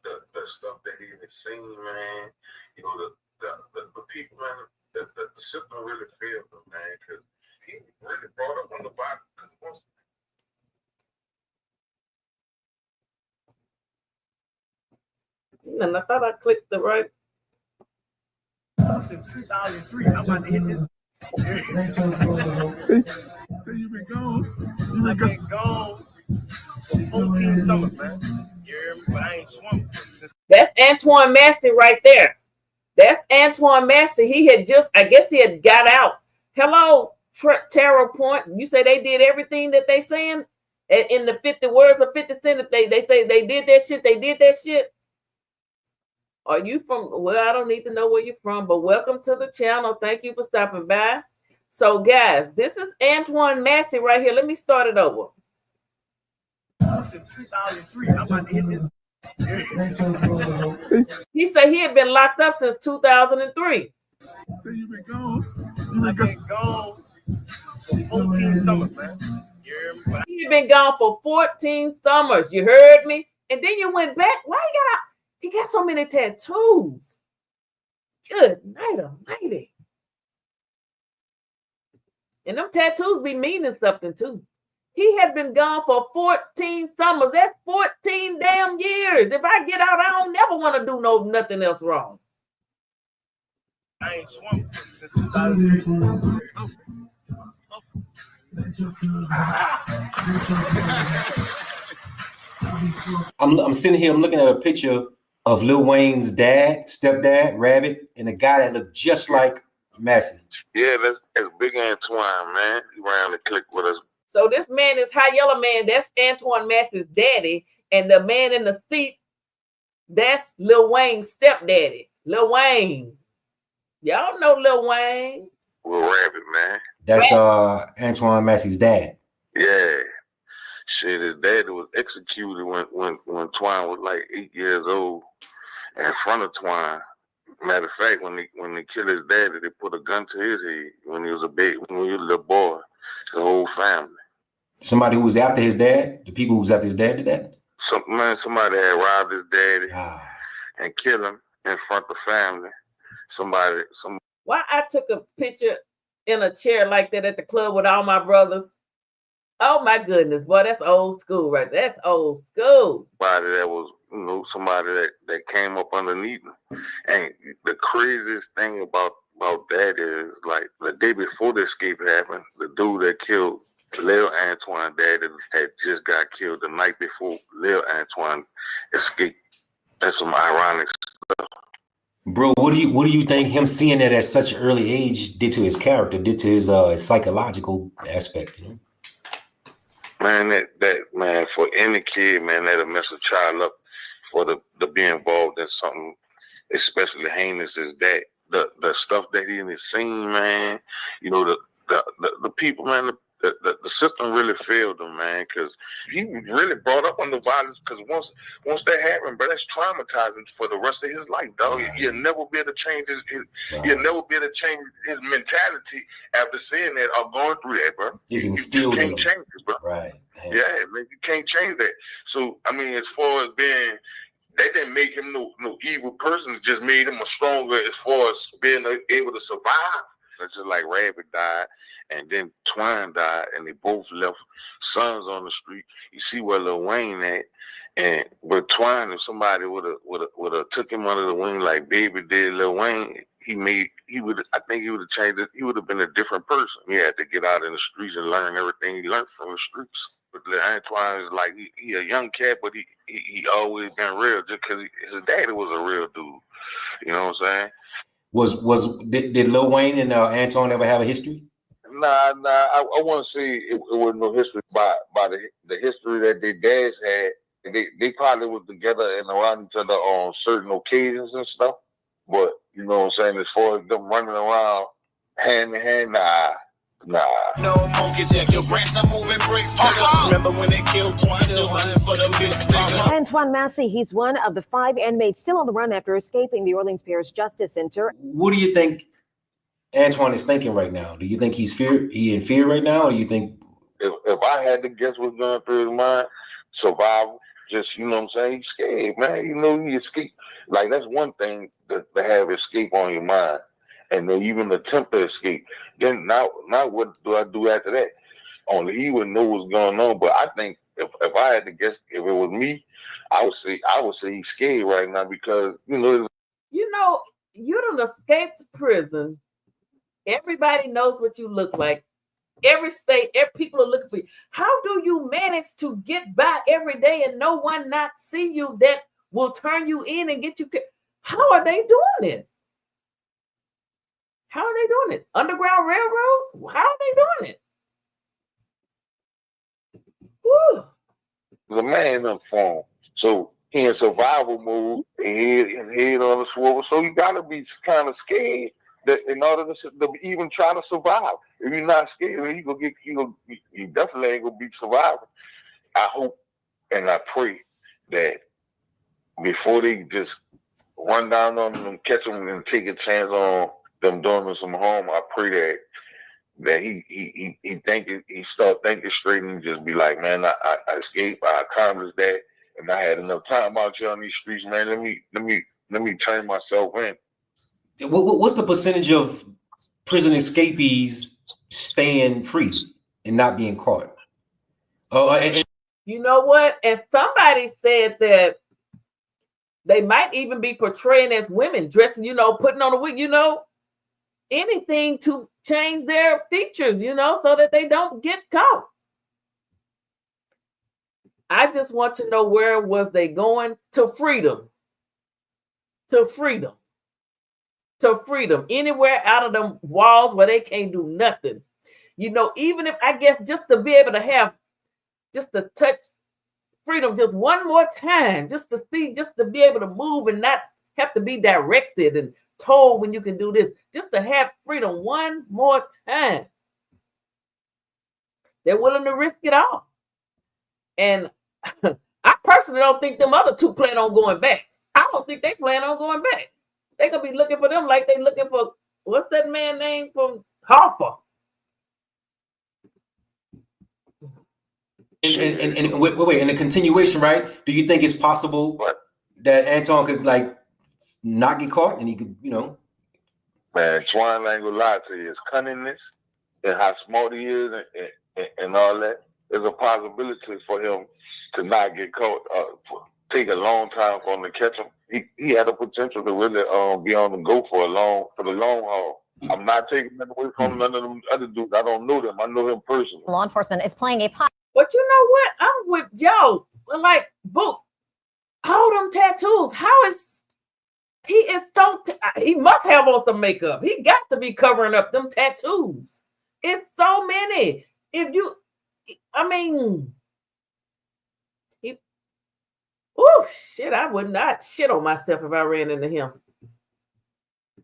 The stuff that he had seen, man, you know, the people, man, the system really failed him, man, because he really brought up on the Bible. And I thought I clicked the right. Since 2003, I'm about to hit this. So you've been gone. I've been gone for 14 summers, man. Yeah, but I ain't swum. That's Antoine Massey right there. That's Antoine Massey. He had just, I guess he had got out. Hello, Terror Point. You say they did everything that they saying in the 50 words of 50 Cent. They say they did that shit. They did that shit. Are you from? Well, I don't need to know where you're from, but welcome to the channel. Thank you for stopping by. So, guys, this is Antoine Massey right here. Let me start it over. Since 2003, I'm about to hit this. He said he had been locked up since 2003. So you've been gone. I've been gone for 14 summers, man. He had been gone for 14 summers. You heard me? And then you went back. Why he got so many tattoos? Good night, almighty. And them tattoos be meaning something too. He had been gone for 14 summers. That's 14 damn years. If I get out, I don't never want to do nothing else wrong. I ain't swum since 2003. I'm sitting here, I'm looking at a picture of Lil Wayne's dad, stepdad, Rabbit, and a guy that looked just like Massey. Yeah, that's Big Antoine, man. He ran the click with us. So this man is High Yellow Man. That's Antoine Massey's daddy. And the man in the seat, that's Lil Wayne's stepdaddy. Lil Wayne. Y'all know Lil Wayne. Lil Rabbit, man. That's Antoine Massey's dad. Yeah. Shit, his daddy was executed when Twine was like 8 years old in front of Twine. Matter of fact, when they killed his daddy, they put a gun to his head when he was a baby, when he was a little boy. The whole family. Somebody who was after his dad? The people who was after his dad did that? Somebody had robbed his daddy and killed him in front of the family. Why I took a picture in a chair like that at the club with all my brothers? Oh my goodness, boy, that's old school right there. That's old school. Somebody that was, somebody that came up underneath him. And the craziest thing about that is, like, the day before the escape happened, the dude that killed Lil Antoine daddy had just got killed the night before Lil Antoine escaped. That's some ironic stuff. Bro, what do you think him seeing that at such an early age did to his character, did to his psychological aspect, you know? Man, that man, for any kid, man, that'll mess a child up for to be involved in something especially heinous as that. The stuff that he has seen, man, the people, man, the system really failed him, man, because he really brought up under violence. Because once that happened, bro, that's traumatizing for the rest of his life, dog. You'll never be able to change you'll never be able to change his mentality after seeing that or going through that, bro. He's You instilled just in can't him. change it, bro. Right. Yeah, man, you can't change that. So I mean, as far as being, that didn't make him no evil person. It just made him a stronger as far as being able to survive. It's just like Rabbit died, and then Twine died, and they both left sons on the street. You see where Lil Wayne at, but Twine, if somebody would have took him under the wing like Baby did Lil Wayne, I think he would have changed it. He would have been a different person. He had to get out in the streets and learn everything he learned from the streets. But Antoine is like he a young cat, but he always been real just because his daddy was a real dude. You know what I'm saying? Did Lil Wayne and Antoine ever have a history? Nah. I want to say it was no history by the history that their dads had. They probably was together and around each other on certain occasions and stuff. But you know what I'm saying, as far as them running around hand in hand, nah. No mortgage, your grandson moving bricks. Remember when they killed Twine, still hunting for them bitch. Antoine Massey, he's one of the 5 inmates still on the run after escaping the Orleans Parish Justice Center. What do you think Antoine is thinking right now? Do you think he in fear right now, or do you think? If I had to guess what's going through his mind, survival. Just, you know what I'm saying, he's scared, man. You know, you escape. Like, that's one thing to have escape on your mind. And then even attempt to escape. Then now what do I do after that? Only he would know what's going on. But I think if I had to guess, if it was me, I would say he's scared right now because you don't escape to prison. Everybody knows what you look like. Every state, people are looking for you. How do you manage to get by every day and no one not see you that will turn you in and get you? How are they doing it? How are they doing it? Underground Railroad? How are they doing it? Woo. the man in form. So he in survival mode and his head on the swivel. So you gotta be kind of scared that in order to even try to survive. If you're not scared, then you definitely ain't gonna be surviving. I hope and I pray that before they just run down on them and catch them and take a chance on them doing them some harm, I pray that he start thinking straight and just be like, man, I escaped, I accomplished that, and I had enough time out here on these streets, man. Let me turn myself in. What's the percentage of prison escapees staying free and not being caught? You know what? And somebody said that they might even be portraying as women, dressing, putting on a wig, anything to change their features, so that they don't get caught. I just want to know, where was they going? To freedom. To freedom. To freedom. Anywhere out of them walls where they can't do nothing. Even if, I guess, just to be able to have, just to touch freedom just one more time, just to see, just to be able to move and not have to be directed and told when you can do this, just to have freedom one more time. They're willing to risk it all. And I personally don't think them other two plan on going back. I don't think they plan on going back. They're going to be looking for them like they looking for, what's that man name from Hoffa? And wait, in the continuation, right? Do you think it's possible that Antoine could not get caught and he could, Man, Twan ain't gonna lie to you. His cunningness and how smart he is and all that, there's a possibility for him to not get caught. Take a long time for him to catch him. He had the potential to really be on the go for the long haul. I'm not taking that away from none of them other dudes. I don't know them. I know him personally. Law enforcement is playing a part. But you know what? I'm with Joe. Like, Book, all them tattoos. How is he is so? He must have on some makeup. He got to be covering up them tattoos. It's so many. Shit! I would not shit on myself if I ran into him.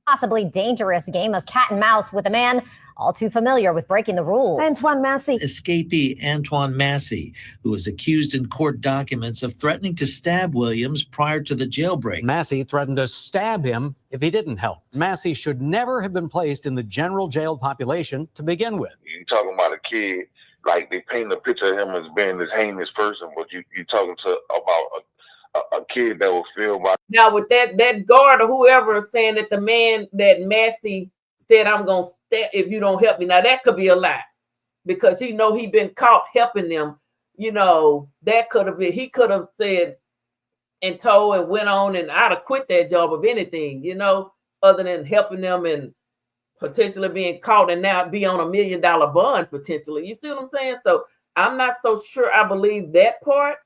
Possibly dangerous game of cat and mouse with a man all too familiar with breaking the rules. Antoine Massey. Escapee Antoine Massey, who was accused in court documents of threatening to stab Williams prior to the jailbreak. Massey threatened to stab him if he didn't help. Massey should never have been placed in the general jail population to begin with. You're talking about a kid, like they paint a picture of him as being this heinous person, but you're talking about a kid that was filled by. Now with that guard or whoever is saying that the man that Massey said, I'm gonna stab if you don't help me. Now that could be a lie, because he been caught helping them. That could have been, he could have said and told and went on, and I'd have quit that job of anything, other than helping them and potentially being caught and now be on $1 million bond potentially. You see what I'm saying? So I'm not so sure I believe that part.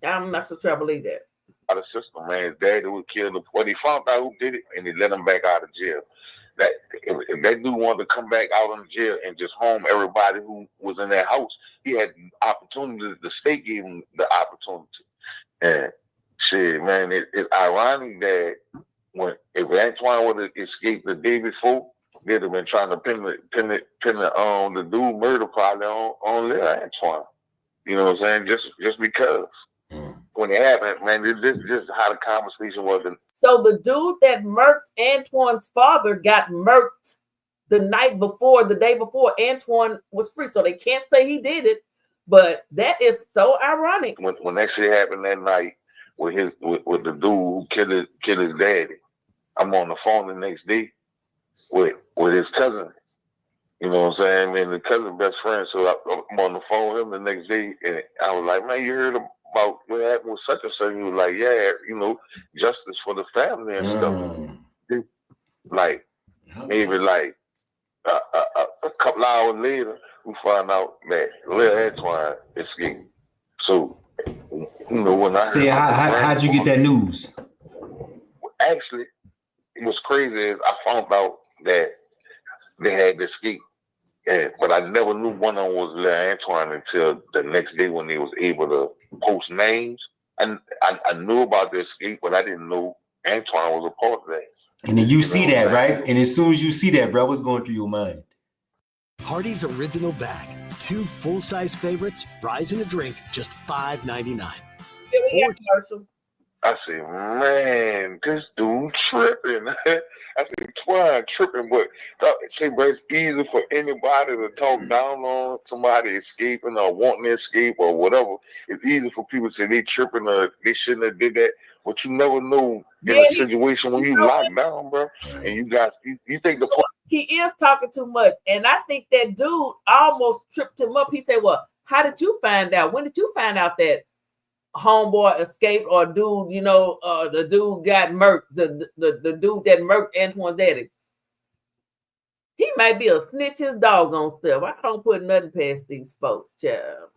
I'm not so sure I believe that. Out of system, man. His daddy was killed. Well, he found out who did it, and he let him back out of jail. That if that dude wanted to come back out of jail and just home everybody who was in that house, he had the opportunity. The state gave him the opportunity. And shit, man, it's ironic that if Antoine would have escaped the day before, they'd have been trying to pin the dude murder probably on little Antoine. You know what I'm saying? Just because. When it happened, man, this is how the conversation was. So the dude that murked Antoine's father got murked the day before Antoine was free. So they can't say he did it, but that is so ironic. When that shit happened that night with the dude who killed his daddy, I'm on the phone the next day with his cousin. You know what I'm saying? And the cousin best friend. So I'm on the phone with him the next day, and I was like, man, you heard about what happened with such and such? He was like, yeah, justice for the family and stuff. Like, maybe like a couple hours later, we find out that Lil Antoine escaped. So, when I say, how'd you get that news? Actually, what's crazy is I found out that they had escaped. But I never knew one of them was Lil Antoine until the next day when they was able to post names. And I knew about the escape, but I didn't know Antoine was a part of that. And then you see that, right? And as soon as you see that, bro, what's going through your mind? Hardee's Original Bag. 2 full-size favorites, fries and a drink, just $5.99. I said, man, this dude tripping. I said, Twine tripping, but say, bro, it's easy for anybody to talk down on somebody escaping or wanting to escape or whatever. It's easy for people to say they tripping or they shouldn't have did that. But you never know in a situation when you lock down, bro, and you guys, you think the point. He is talking too much. And I think that dude almost tripped him up. He said, well, how did you find out? When did you find out that homeboy escaped or dude, the dude got murked, the dude that murked Antoine's daddy? He might be a snitch his doggone self. I don't put nothing past these folks, child.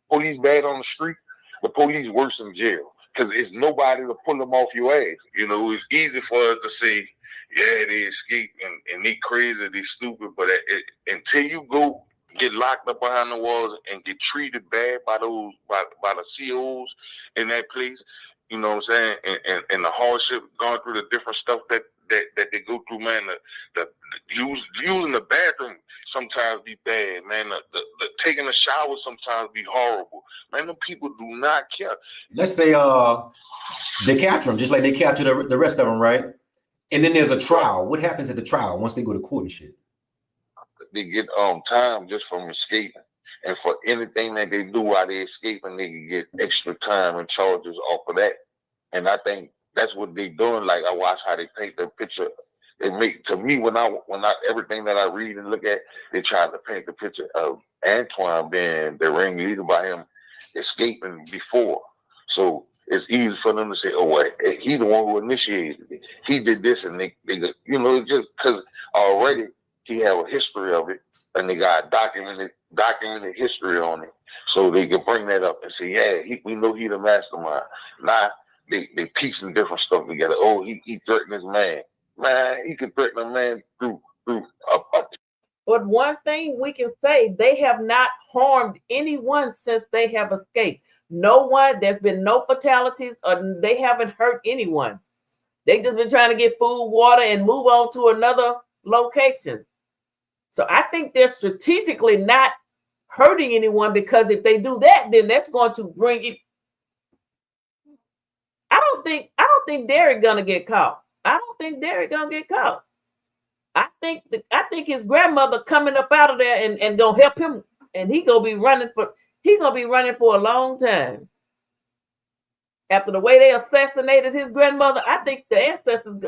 Police bad on the street, the police worse in jail because it's nobody to pull them off your ass. It's easy for us to say, yeah, they escape and they crazy, they stupid, but until you go get locked up behind the walls and get treated bad by the COs in that place, you know what I'm saying, and the hardship, going through the different stuff that they go through, man, the using the bathroom sometimes be bad, man. The taking a shower sometimes be horrible, man. Them people do not care. Let's say they capture them just like they capture the rest of them, right? And then there's a trial. What happens at the trial once they go to court and shit? They get time just from escaping, and for anything that they do while they escaping, they can get extra time and charges off of that. And I think that's what they doing. Like, I watch how they paint the picture. They make, to me, when I everything that I read and look at, they try to paint the picture of Antoine being the ringleader by him escaping before. So it's easy for them to say, oh, wait, he the one who initiated it. He did this, and they just because already he have a history of it, and they got documented history on it, so they can bring that up and say, yeah, we know he the mastermind. Now they piecing different stuff together. Oh, he threatened his man. Man, he can threaten a man through a. But one thing we can say, they have not harmed anyone since they have escaped. No one, there's been no fatalities, or they haven't hurt anyone. They just been trying to get food, water, and move on to another location. So I think they're strategically not hurting anyone, because if they do that, then that's going to bring it. I don't think Derek gonna get caught. I don't think Derek gonna get caught. I think his grandmother coming up out of there and gonna help him, and he's gonna be running for a long time. After the way they assassinated his grandmother, I think the ancestors.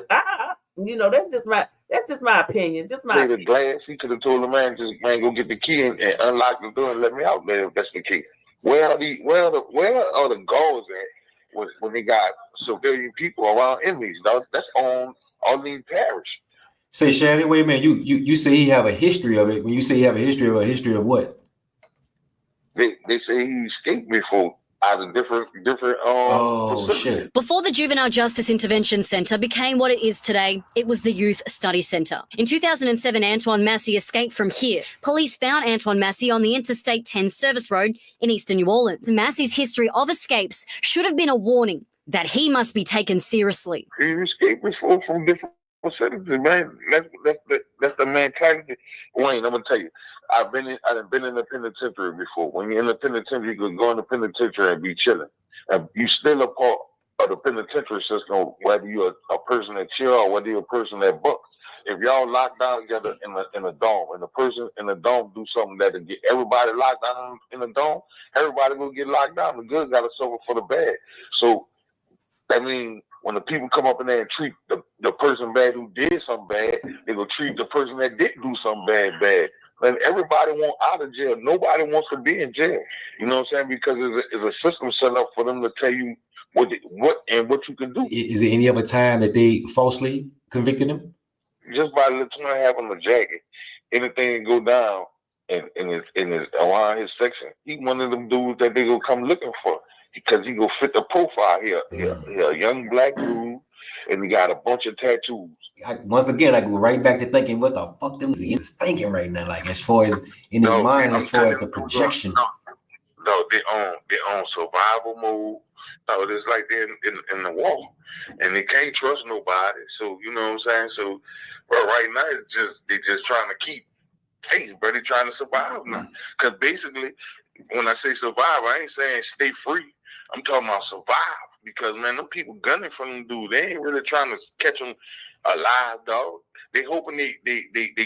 That's just my opinion. Just my. The glass. He could have told the man, just man, go get the key and unlock the door and let me out there if that's the case. Where are the guards at when they got civilian people around inmates? That's on Arrained Parish. Say, Shannon, wait a minute. You say he have a history of it. When you say he have a history of what? They say he escaped before out of different shit. Before the Juvenile Justice Intervention Centre became what it is today, it was the Youth Study Centre. In 2007, Antoine Massey escaped from here. Police found Antoine Massey on the Interstate 10 service road in eastern New Orleans. Massey's history of escapes should have been a warning that he must be taken seriously. He escaped before from different facilities, man. That's the mentality. Wayne, I'm gonna tell you, I've been in the penitentiary before. When you're in the penitentiary, you can go in the penitentiary and be chilling. And you still a part of the penitentiary system, whether you're a person that chill or whether you're a person that bucks. If y'all lock down together in a dome, and the person in the dome do something that'll get everybody locked down in the dome, everybody gonna get locked down. The good gotta suffer for the bad. So that means when the people come up in there and treat the person bad who did something bad, they will treat the person that didn't do something bad. And everybody wants out of jail. Nobody wants to be in jail. You know what I'm saying? Because it's a system set up for them to tell you what you can do. Is there any other time that they falsely convicted him? Just by the time having a jacket, anything go down in his around his section, he one of them dudes that they go come looking for. Because he go fit the profile here. He a young black dude, and he got a bunch of tattoos. Once again, I go right back to thinking, what the fuck them is thinking right now? Like, as far as in his mind, as far as the projection. No, they on survival mode. No, it's like they're in the war, and they can't trust nobody. So you know what I'm saying. So, bro, right now they just trying to keep pace, bro. They trying to survive now. Cause basically, when I say survive, I ain't saying stay free. I'm talking about survive. Because man, them people gunning for them dude. They ain't really trying to catch them alive, dog. They hoping they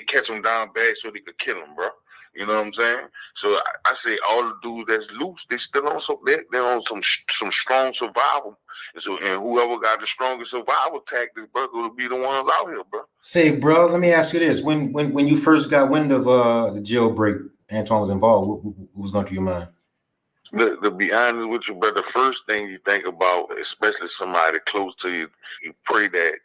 catch them down bad so they could kill them, bro. You know what I'm saying? So I say all the dudes that's loose, they still on they're on some strong survival. And whoever got the strongest survival tactics, bro, will be the ones out here, bro. Say, bro, let me ask you this: when you first got wind of the jailbreak, Antoine was involved. What was going through your mind? To be honest with you, but the first thing you think about, especially somebody close to you, you pray that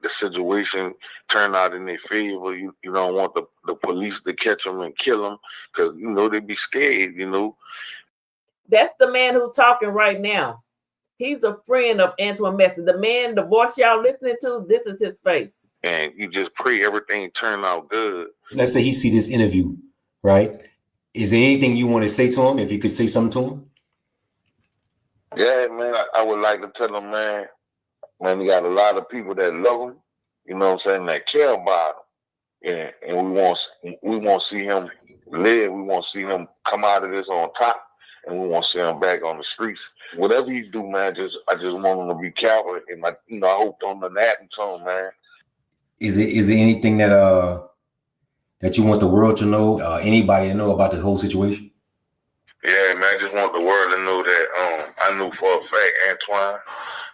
the situation turn out in their favor. You don't want the police to catch them and kill them because you know they be scared. You know. That's the man who's talking right now. He's a friend of Antoine Massey. The man, the voice y'all listening to, this is his face. And you just pray everything turn out good. Let's say he see this interview, right? Is there anything you want to say to him? If you could say something to him? Yeah, man, I would like to tell him, man, we got a lot of people that love him, you know what I'm saying, that care about him. Yeah, and we want to see him live. We want to see him come out of this on top, and we want to see him back on the streets. Whatever he do, man, I just want him to be careful, and I hope on the happen to him, man. Is there anything that you want the world to know, anybody to know about the whole situation? Yeah, man, I just want the world to know that I know for a fact Antoine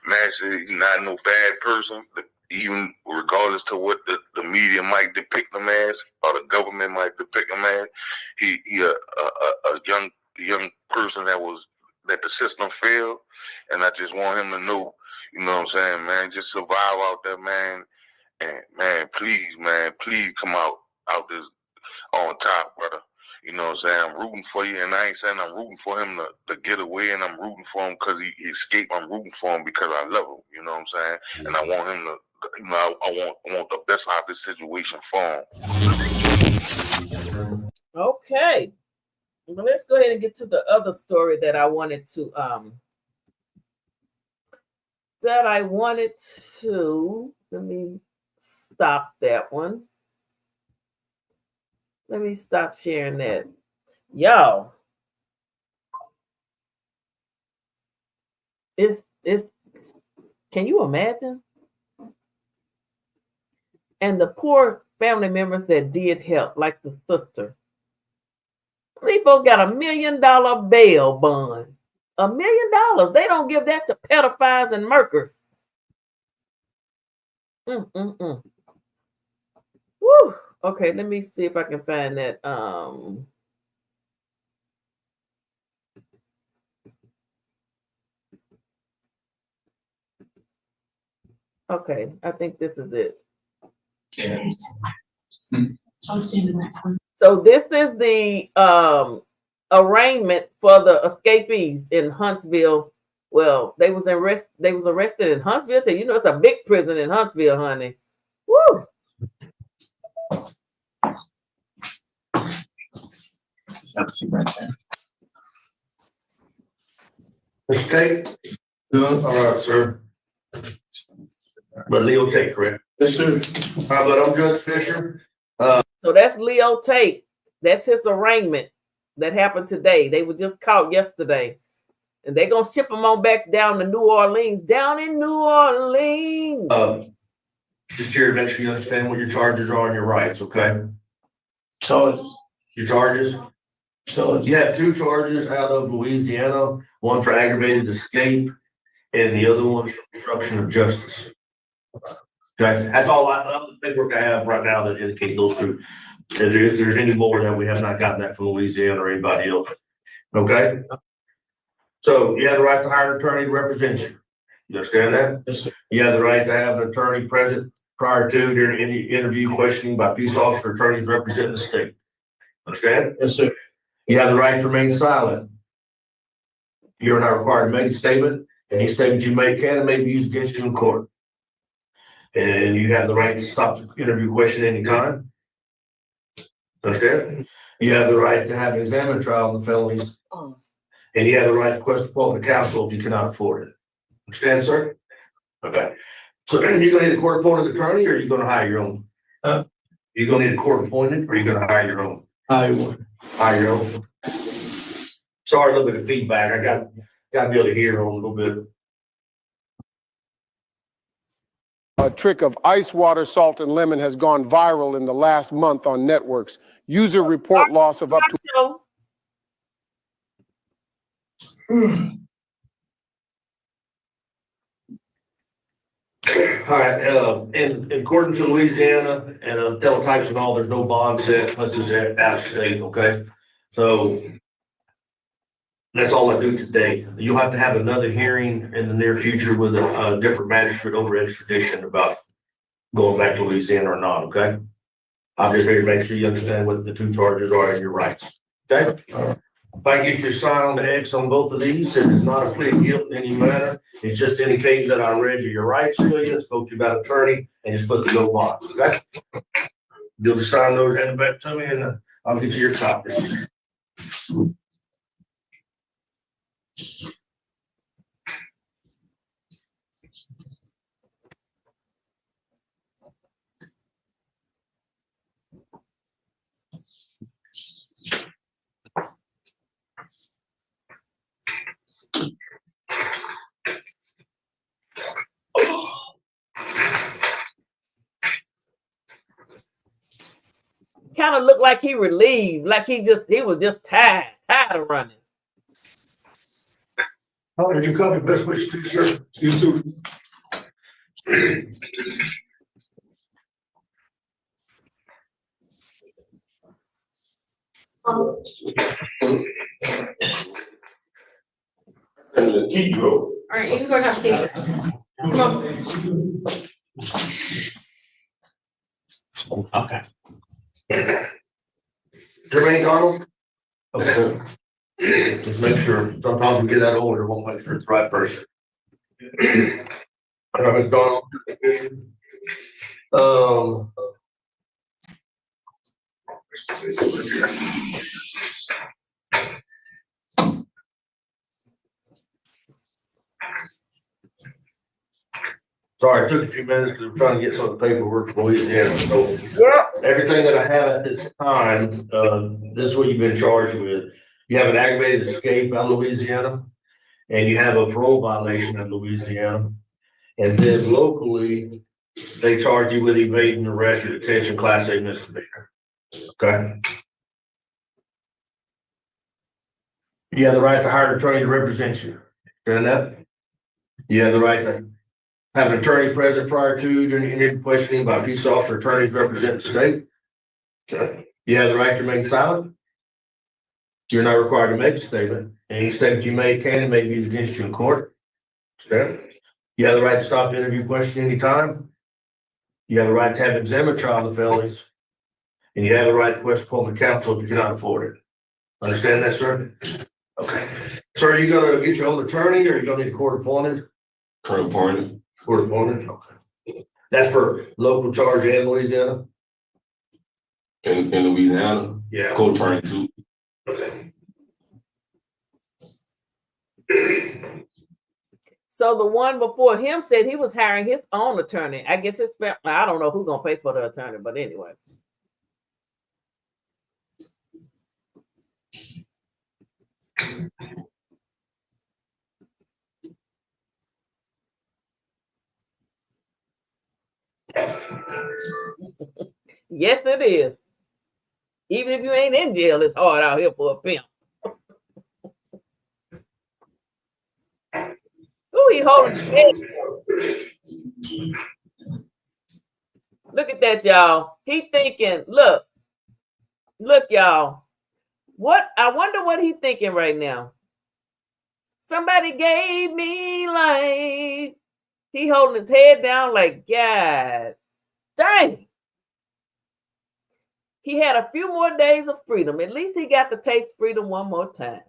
Massey, he's not no bad person, even regardless to what the media might depict him as or the government might depict him as. He a young person that the system failed, and I just want him to know, you know what I'm saying, man, just survive out there, man, and man, please come out this on top, brother. You know what I'm saying? I'm rooting for you, and I ain't saying I'm rooting for him to get away, and I'm rooting for him because he escaped. I'm rooting for him because I love him. You know what I'm saying? Mm-hmm. And I want him to, you know, I want the best out of this situation for him. Okay, well, let's go ahead and get to the other story that I wanted to let me stop that one. Let me stop sharing that. Y'all, it's can you imagine? And the poor family members that did help, like the sister. These folks got $1 million bail bond. $1 million. They don't give that to pedophiles and murkers. Woo. Okay, let me see if I can find that. Okay, I think this is it. So this is the arraignment for the escapees in Huntsville. Well, they was arrested in Huntsville. You know, it's a big prison in Huntsville, honey. Woo! Escape? All right, sir. But Leo Tate, correct? Yes, sir. But I'm Judge Fisher. So that's Leo Tate. That's his arraignment that happened today. They were just caught yesterday. And they're going to ship them on back down to New Orleans. Down in New Orleans. Just here to make sure you understand what your charges are and your rights, okay? Charges. Your charges? Charges. You have 2 charges out of Louisiana, one for aggravated escape, and the other one for obstruction of justice. Okay, that's all the paperwork I have right now that indicate those 2. If there's any more that we have not gotten that from Louisiana or anybody else. Okay? So you have the right to hire an attorney to represent you. You understand that? Yes, sir. You have the right to have an attorney present prior to during any interview questioning by peace officer attorneys representing the state. Understand? Yes, sir. You have the right to remain silent. You're not required to make a statement. Any statement you make can and may be used against you in court. And you have the right to stop the interview question anytime. Understand? You have the right to have an examined trial on the felonies, and you have the right to request appointment of counsel if you cannot afford it. Understand, sir? Okay. So are you gonna need a court appointed attorney, or are you gonna hire your own? You gonna need a court appointed, or are you gonna hire your own? Hire one. Hire your own. Sorry, a little bit of feedback. I got to be able to hear a little bit. A trick of ice water, salt, and lemon has gone viral in the last month on networks. User report loss of up to. All right, in according to Louisiana and teletypes and all, there's no bond set unless it's out of state, okay? So that's all I do today. You'll have to have another hearing in the near future with a different magistrate over extradition about going back to Louisiana or not, okay? I'm just here to make sure you understand what the two charges are and your rights, okay? If I get you to sign on the X on both of these, it is not a plea of guilt in any manner. It's just indicating that I read your rights to you, spoke to you about attorney, and just put the no bonds, okay? You'll just sign those, hand them back to me, and I'll get you your copy. Kind of looked like he relieved, like he was just tired of running. Oh, did you copy? Best wishes to you, sir. You too. All right, you can go and have a seat. Come on. Okay. Jermaine Arnold? Okay. Just make sure. Sometimes we get that older, we'll make sure it's the right person. It's Donald. Sorry, it took a few minutes because I'm trying to get some of the paperwork from Louisiana. So everything that I have at this time, this is what you've been charged with. You have an aggravated escape out of Louisiana, and you have a parole violation in Louisiana. And then locally, they charge you with evading arrest or detention, class A misdemeanor. Okay. You have the right to hire an attorney to represent you. Understand that? You have the right to have an attorney present prior to during any questioning by peace officer attorneys representing the state. Okay. You have the right to remain silent. You're not required to make a statement. Any statement you make can and may be used against you in court. Okay. You have the right to stop the interview question anytime. You have the right to have an examined trial of felonies. And you have the right to request appointment counsel if you cannot afford it. Understand that, sir? Okay. So are you gonna get your own attorney or are you gonna need a court appointed? Court appointed. Court appointed, okay. That's for local charge in Louisiana? In Louisiana? Yeah. Court attorney too. Okay. So the one before him said he was hiring his own attorney. I guess it's fair. I don't know who's gonna pay for the attorney, but anyway. Yes, it is. Even if you ain't in jail, it's hard out here for a pimp. Who he holding his head? Look at that, y'all. He thinking, look, y'all. What I wonder what he thinking right now. Somebody gave me life. He holding his head down like, God dang. He had a few more days of freedom. At least he got to taste freedom one more time.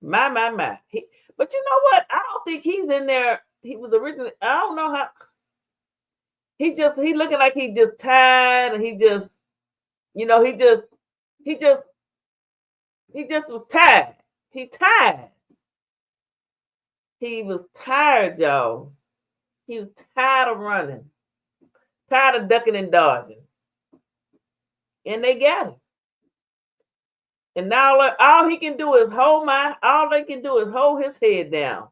My. But you know what? I don't think he's in there. He was originally, I don't know how. He looking like he just tired and he just He just was tired. He tired. He was tired, y'all. He was tired of running, tired of ducking and dodging. And they got him. And now all he can do is all they can do is hold his head down.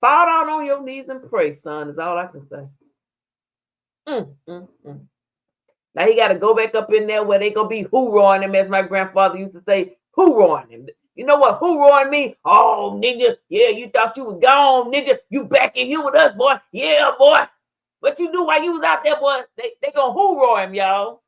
Fall down on your knees and pray, son, is all I can say. Now he got to go back up in there where they gonna be hoorahing him, as my grandfather used to say, hoorahing him. You know what hoorahing mean? Oh, ninja, yeah, you thought you was gone, ninja. You back in here with us, boy. Yeah, boy. What you do while you was out there, boy? They gonna hoorah him, y'all.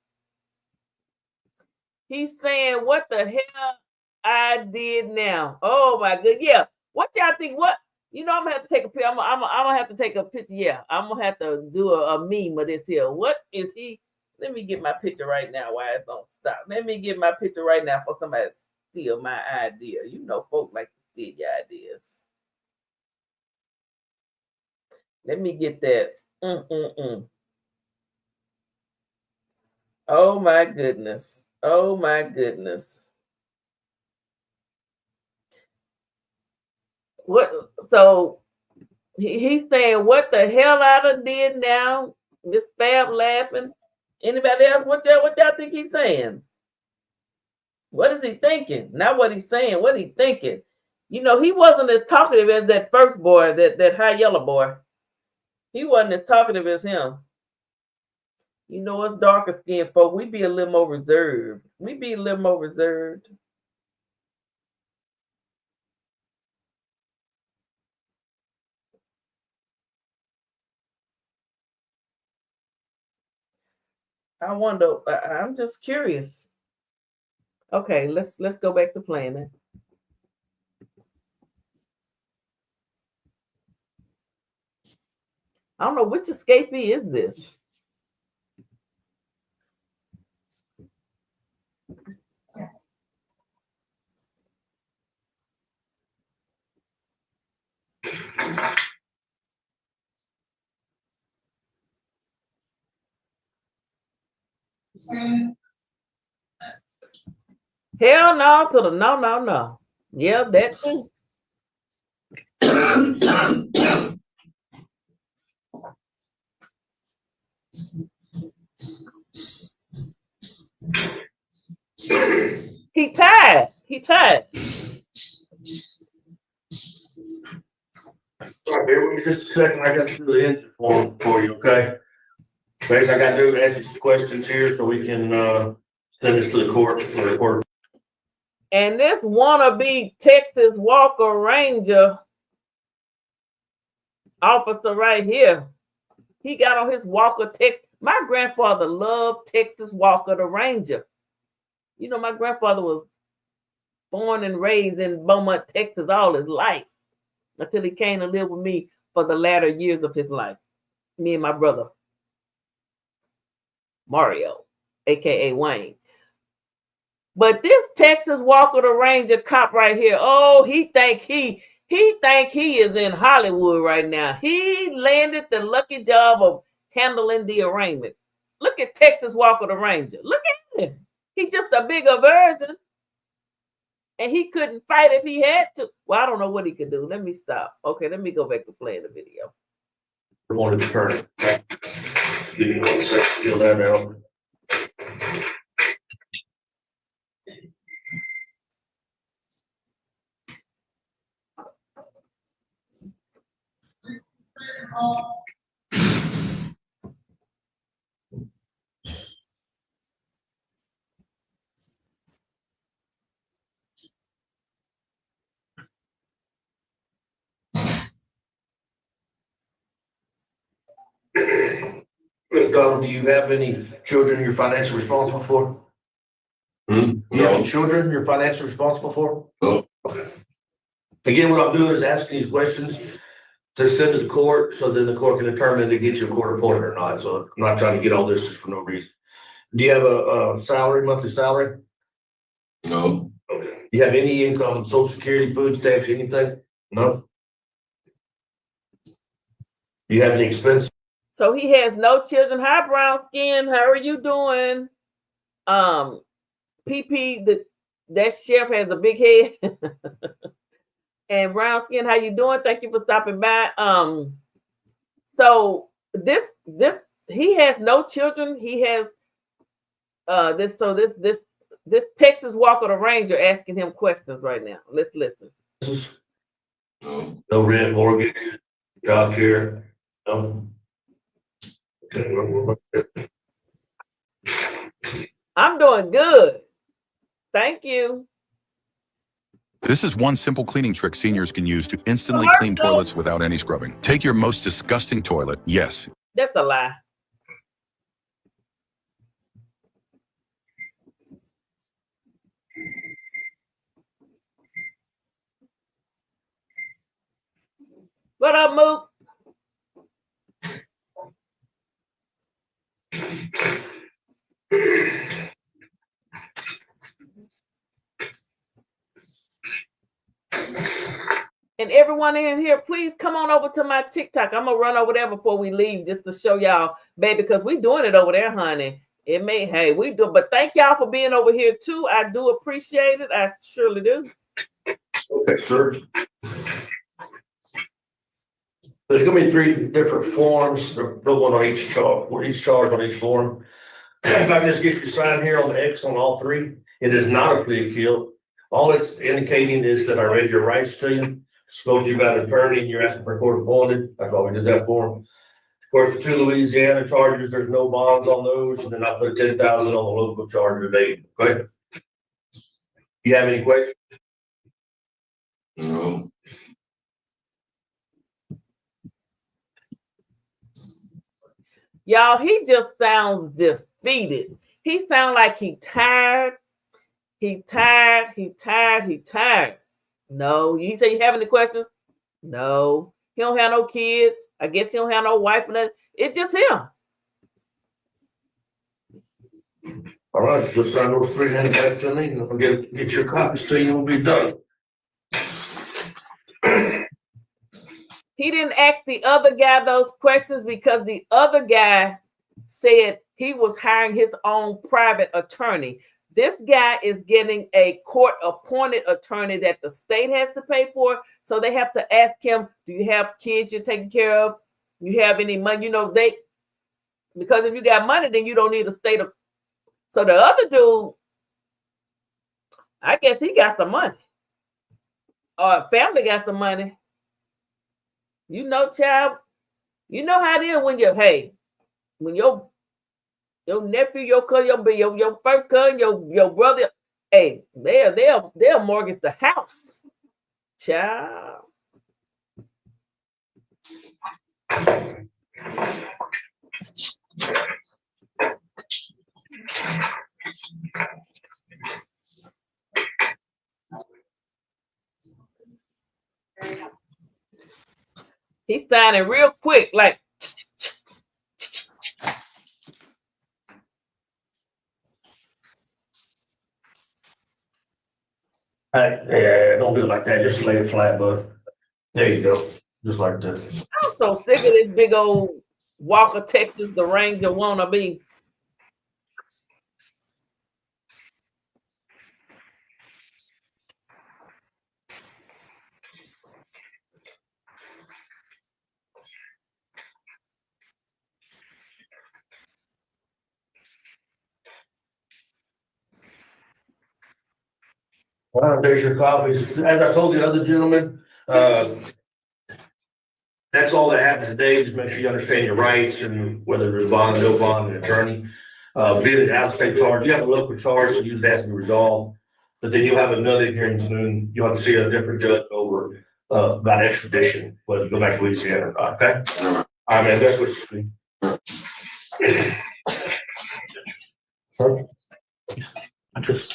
He's saying, what the hell I did now? Oh my good. Yeah. What y'all think? What? You know, I'm gonna have to take a picture. I'm gonna have to take a picture. Yeah, I'm gonna have to do a meme of this here. What is he? Let me get my picture right now while it's don't stop. Let me get my picture right now for somebody to steal my idea. You know, folk like to steal your ideas. Let me get that. Oh my goodness. Oh my goodness. What? So he's saying, what the hell I done did now? Miss Fab laughing. Anybody else? What y'all think he's saying? What is he thinking? Not what he's saying. What he thinking? You know, he wasn't as talkative as that first boy, that high yellow boy. He wasn't as talkative as him. You know, us darker skinned folk, we be a little more reserved. I wonder. I'm just curious. Okay, let's go back to playing it. I don't know which escapee is this. Hell no to the no. Yeah, that too. He tied. All right, bear with me just a second. I got to do the answer form for you, okay? Basically, I got to do answer some questions here so we can send this to the court for the court. And this wannabe Texas Walker Ranger officer right here, he got on his Walker Texas. My grandfather loved Texas Walker the Ranger. You know, my grandfather was born and raised in Beaumont, Texas all his life until he came to live with me for the latter years of his life. Me and my brother, Mario, aka Wayne. But this Texas Walker the Ranger cop right here, oh, he think he is in Hollywood right now. He landed the lucky job of handling the arraignment. Look at Texas Walker the Ranger. Look at him. He's just a bigger version. And he couldn't fight if he had to. Well, I don't know what he could do. Let me stop. Okay, let me go back to playing the video. Wanted to turn it. Give me 1 second. Get that out. Mr. Donald, do you have any children you're financially responsible for? Do you have any children you're financially responsible for? No. Okay. Again, what I'm doing is asking these questions to send to the court so then the court can determine to get you a court appointment or not. So I'm not trying to get all this just for no reason. Do you have a salary, monthly salary? No. Okay. Do you have any income, social security, food stamps, anything? No. Do you have any expenses? So he has no children. Hi, brown skin. How are you doing? PP, that chef has a big head. And brown skin, how you doing? Thank you for stopping by. So this he has no children. He has this Texas Walker the Ranger asking him questions right now. Let's listen. No rent, mortgage, job care. I'm doing good. Thank you. This is one simple cleaning trick seniors can use to instantly clean toilets without any scrubbing. Take your most disgusting toilet. Yes. That's a lie. What up, Mook? And everyone in here, please come on over to my TikTok. I'm gonna run over there before we leave just to show y'all, baby, because we doing it over there, honey. It may, hey, we do, but thank y'all for being over here too. I do appreciate it. I surely do. Okay, sir. There's gonna be 3 different forms. There's one on each charge on each form. If I can just get you signed here on the X on all 3, it is not a plea appeal. All it's indicating is that I read your rights to you, spoke to you about an attorney, and you're asking for a court appointed. That's why we did that for them. Of course, the 2 Louisiana charges, there's no bonds on those, and then I put 10,000 on the local charge today. Okay. You have any questions? No. Y'all, he just sounds defeated. He sounds like he tired. He tired. No. You say you have any questions? No. He don't have no kids. I guess he don't have no wife. It's just him. All right, just sign those 3 and back to me, and I'll get your copies to you, and we'll be done. He didn't ask the other guy those questions because the other guy said he was hiring his own private attorney. This guy is getting a court-appointed attorney that the state has to pay for. So they have to ask him, do you have kids you're taking care of? You have any money? You know, because if you got money, then you don't need a state of. So the other dude, I guess he got some money. Or family got some money. You know, child, you know how it is when when your nephew, your cousin, your first cousin, your brother, hey, they'll mortgage the house. Child. He's signing real quick, like. Yeah, don't do it like that. Just lay it flat, bud. There you go. Just like that. I'm so sick of this big old Walker, Texas, the Ranger wannabe. Well, there's your copies. As I told the other gentleman, that's all that happens today. Just make sure you understand your rights and whether there's bond, no bond, an attorney. Being an out-of-state charge, you have a local charge, so you has to be resolved. But then you'll have another hearing soon. You'll have to see a different judge over about extradition, whether you go back to Louisiana or not. Okay. All right, man. That's what you see. I just.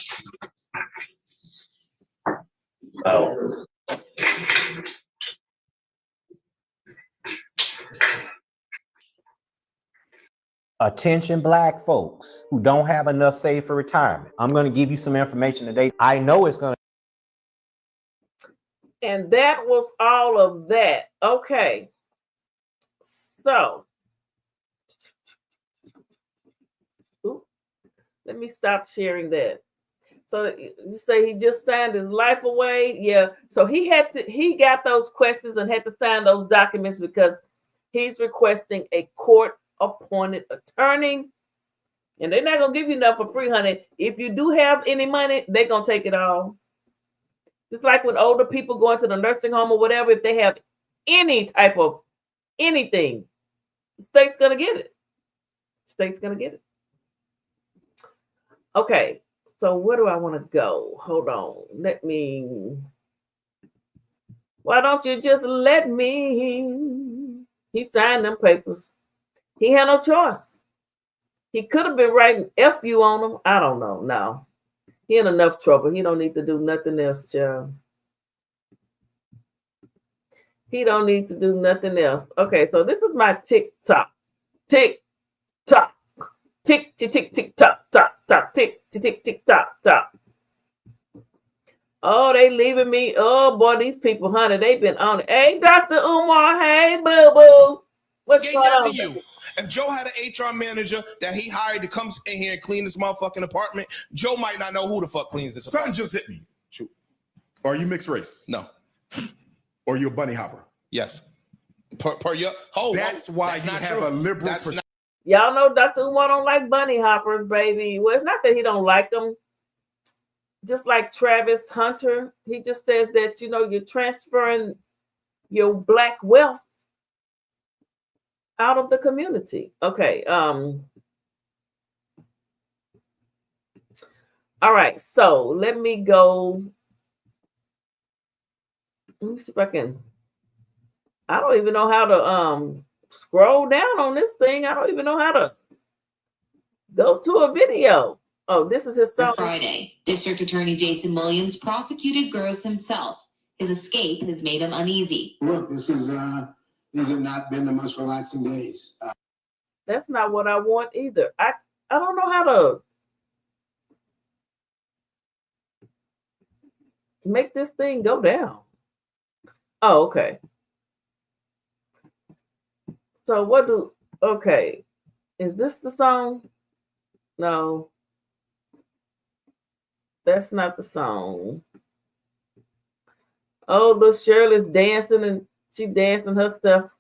Oh. Attention Black folks who don't have enough saved for retirement. I'm going to give you some information today. I know it's going to. And that was all of that. Okay. So. Let me stop sharing that. So you say he just signed his life away? Yeah. So he got those questions and had to sign those documents because he's requesting a court-appointed attorney. And they're not going to give you enough for free, honey. If you do have any money, they're going to take it all. Just like when older people go into the nursing home or whatever, if they have any type of anything, the state's going to get it. State's going to get it. Okay. So where do I want to go? Hold on. Why don't you just let me? He signed them papers. He had no choice. He could have been writing F you on them. I don't know. No. He in enough trouble. He don't need to do nothing else, child. He don't need to do nothing else. Okay, so this is my TikTok. Tick-tock. Tick-tick-tick-tock, tock, tick-tick-tick-tock. Oh, they leaving me. Oh, boy, these people, honey, they've been on it. Hey, Dr. Umar. Hey, boo-boo. What's going on? You. If Joe had an HR manager that he hired to come in here and clean this motherfucking apartment, Joe might not know who the fuck cleans this apartment. Something just hit me. Shoot. Are you mixed race? No. Or you a bunny hopper? Yes. Per your That's why you have a liberal perspective. Y'all know Dr. Umar don't like bunny hoppers, baby. Well, it's not that he don't like them. Just like Travis Hunter, he just says that, you're transferring your black wealth out of the community. Okay. All right. So let me go. Let me see if I can. I don't even know how to scroll down on this thing. I don't even know how to go to a video. Oh, this is his song. Friday, District Attorney Jason Williams prosecuted Groves himself. His escape has made him uneasy. Look, these have not been the most relaxing days. That's not what I want either. I don't know how to make this thing go down. Oh, okay. So okay. Is this the song? No. That's not the song. Oh, little Shirley's dancing and she dancing her stuff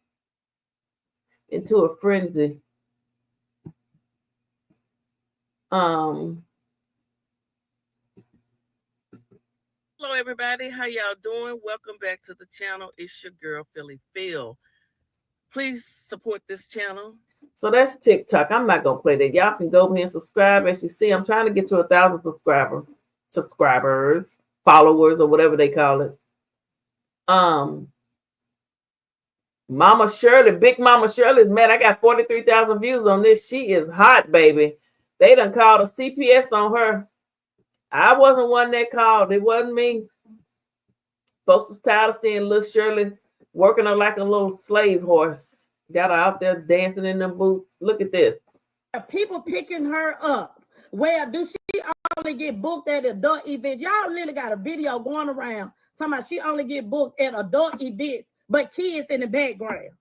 into a frenzy. Hello, everybody. How y'all doing? Welcome back to the channel. It's your girl, Philly Phil. Please support this channel. So that's TikTok. I'm not going to play that. Y'all can go over here and subscribe. As you see, I'm trying to get to 1,000 subscribers, followers, or whatever they call it. Mama Shirley, Big Mama Shirley's mad. I got 43,000 views on this. She is hot, baby. They done called a CPS on her. I wasn't one that called. It wasn't me. Folks was tired of seeing little Shirley working her like a little slave horse. Got her out there dancing in them boots. Look at this. People picking her up. Well, do she only get booked at adult events? Y'all literally got a video going around talking about she only get booked at adult events, but kids in the background.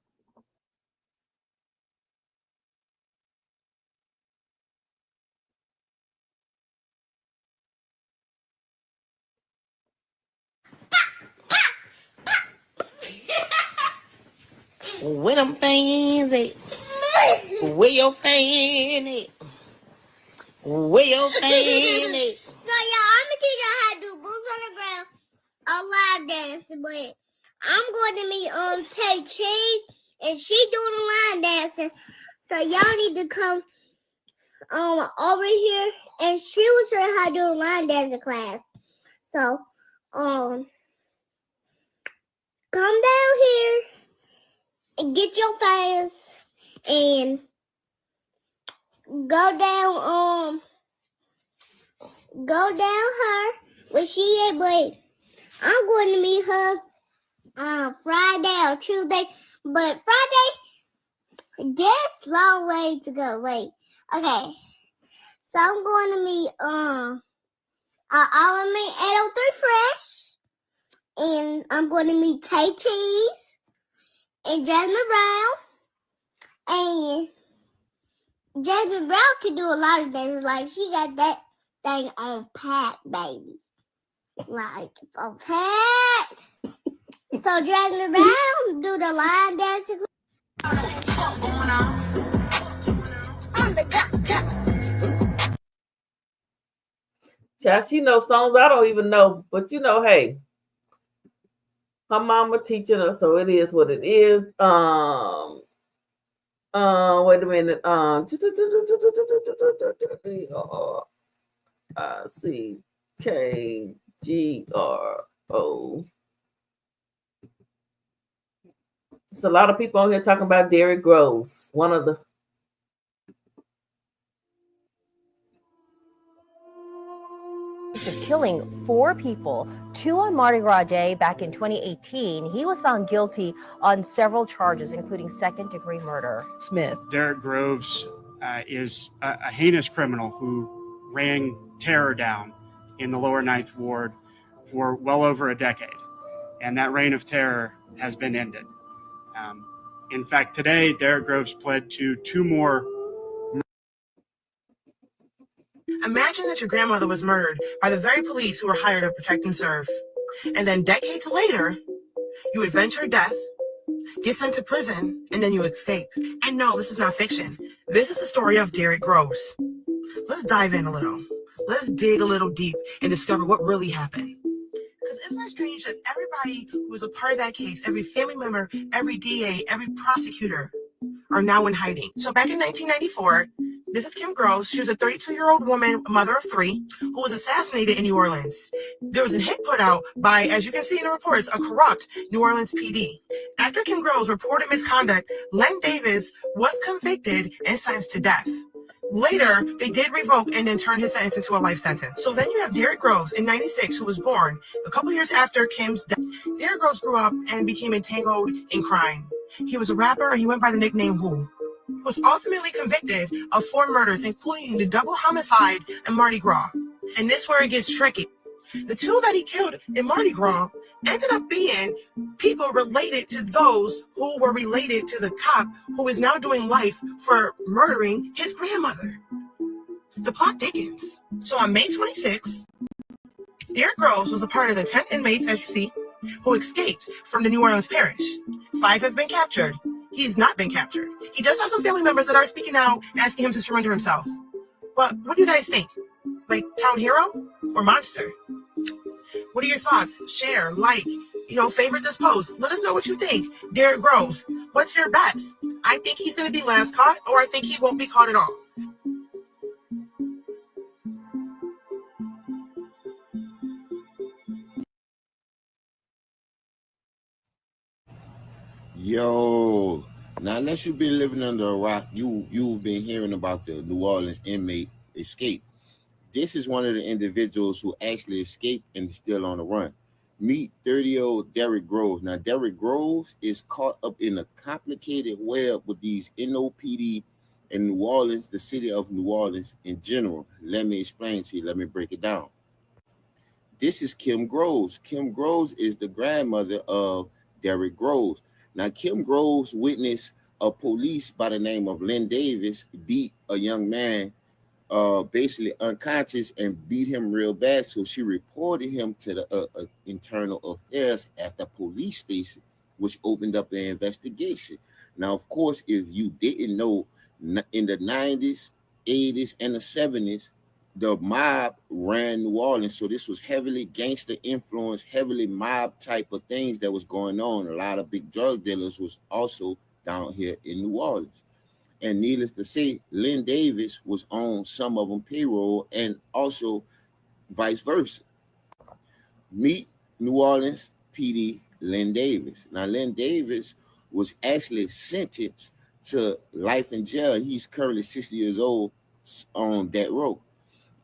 Where them fans at? Where your fan at? Where your fan at? So y'all, I'm gonna teach y'all how to do boots on the ground, a live dance, but I'm going to meet Tay Cheese, and she doing the line dancing. So y'all need to come over here, and she will show you how to do a line dancing class. So come down here and get your fans and go down her where she at, but I'm going to meet her Friday or Tuesday, but Friday, that's long way to go. Wait, okay, so I'm going to meet I'll meet 803 Fresh, and I'm going to meet Tay Cheese and Jasmine Brown, and Jasmine Brown can do a lot of dances. Like she got that thing on Pat, baby. Like, Pat. So dragging around, do the line dancing. Child, she knows songs I don't even know, but you know, hey, her mama teaching her, so it is what it is. Wait a minute. CKGRO. It's a lot of people on here talking about Derrick Groves, one of the. Of killing 4 people, 2 on Mardi Gras Day back in 2018. He was found guilty on several charges, including second-degree murder. Smith. Derrick Groves is a heinous criminal who ran terror down in the lower Ninth Ward for well over a decade. And that reign of terror has been ended. In fact, today, Derrick Groves pled to 2 more. Imagine that your grandmother was murdered by the very police who were hired to protect and serve. And then decades later, you avenge her death, get sent to prison, and then you escape. And no, this is not fiction. This is the story of Derrick Groves. Let's dive in a little. Let's dig a little deep and discover what really happened. Because isn't it strange that everybody who was a part of that case, every family member, every DA, every prosecutor, are now in hiding? So back in 1994, this is Kim Groves. She was a 32-year-old woman, mother of 3, who was assassinated in New Orleans. There was a hit put out by, as you can see in the reports, a corrupt New Orleans PD. After Kim Groves reported misconduct, Len Davis was convicted and sentenced to death. Later, they did revoke and then turn his sentence into a life sentence. So then you have Derrick Groves in 96, who was born a couple years after Kim's death. Derrick Groves grew up and became entangled in crime. He was a rapper and he went by the nickname Who. He was ultimately convicted of 4 murders, including the double homicide in Mardi Gras. And this is where it gets tricky. The 2 that he killed in Mardi Gras ended up being people related to those who were related to the cop who is now doing life for murdering his grandmother. The plot thickens. So on May 26, Derrick Groves was a part of the 10 inmates, as you see, who escaped from the New Orleans parish. 5 have been captured. He's not been captured. He does have some family members that are speaking out, asking him to surrender himself. But what do you guys think? Like town hero or monster? What are your thoughts? Share, like, favorite this post. Let us know what you think. Derrick Groves, what's your bets? I think he's going to be last caught, or I think he won't be caught at all. Yo, now unless you've been living under a rock, you've been hearing about the New Orleans inmate escape. This is one of the individuals who actually escaped and is still on the run. Meet 30-year-old Derrick Groves. Now, Derrick Groves is caught up in a complicated web with these NOPD in New Orleans, the city of New Orleans in general. Let me explain to you. Let me break it down. This is Kim Groves. Kim Groves is the grandmother of Derrick Groves. Now, Kim Groves witnessed a police by the name of Len Davis beat a young man basically unconscious and beat him real bad. So she reported him to the internal affairs at the police station, which opened up an investigation. Now, of course, if you didn't know, in the 90s, 80s, and the 70s, the mob ran New Orleans. So this was heavily gangster influence, heavily mob type of things that was going on. A lot of big drug dealers was also down here in New Orleans. And needless to say, Len Davis was on some of them payroll and also vice versa. Meet New Orleans PD Len Davis. Now, Len Davis was actually sentenced to life in jail. He's currently 60 years old on that row.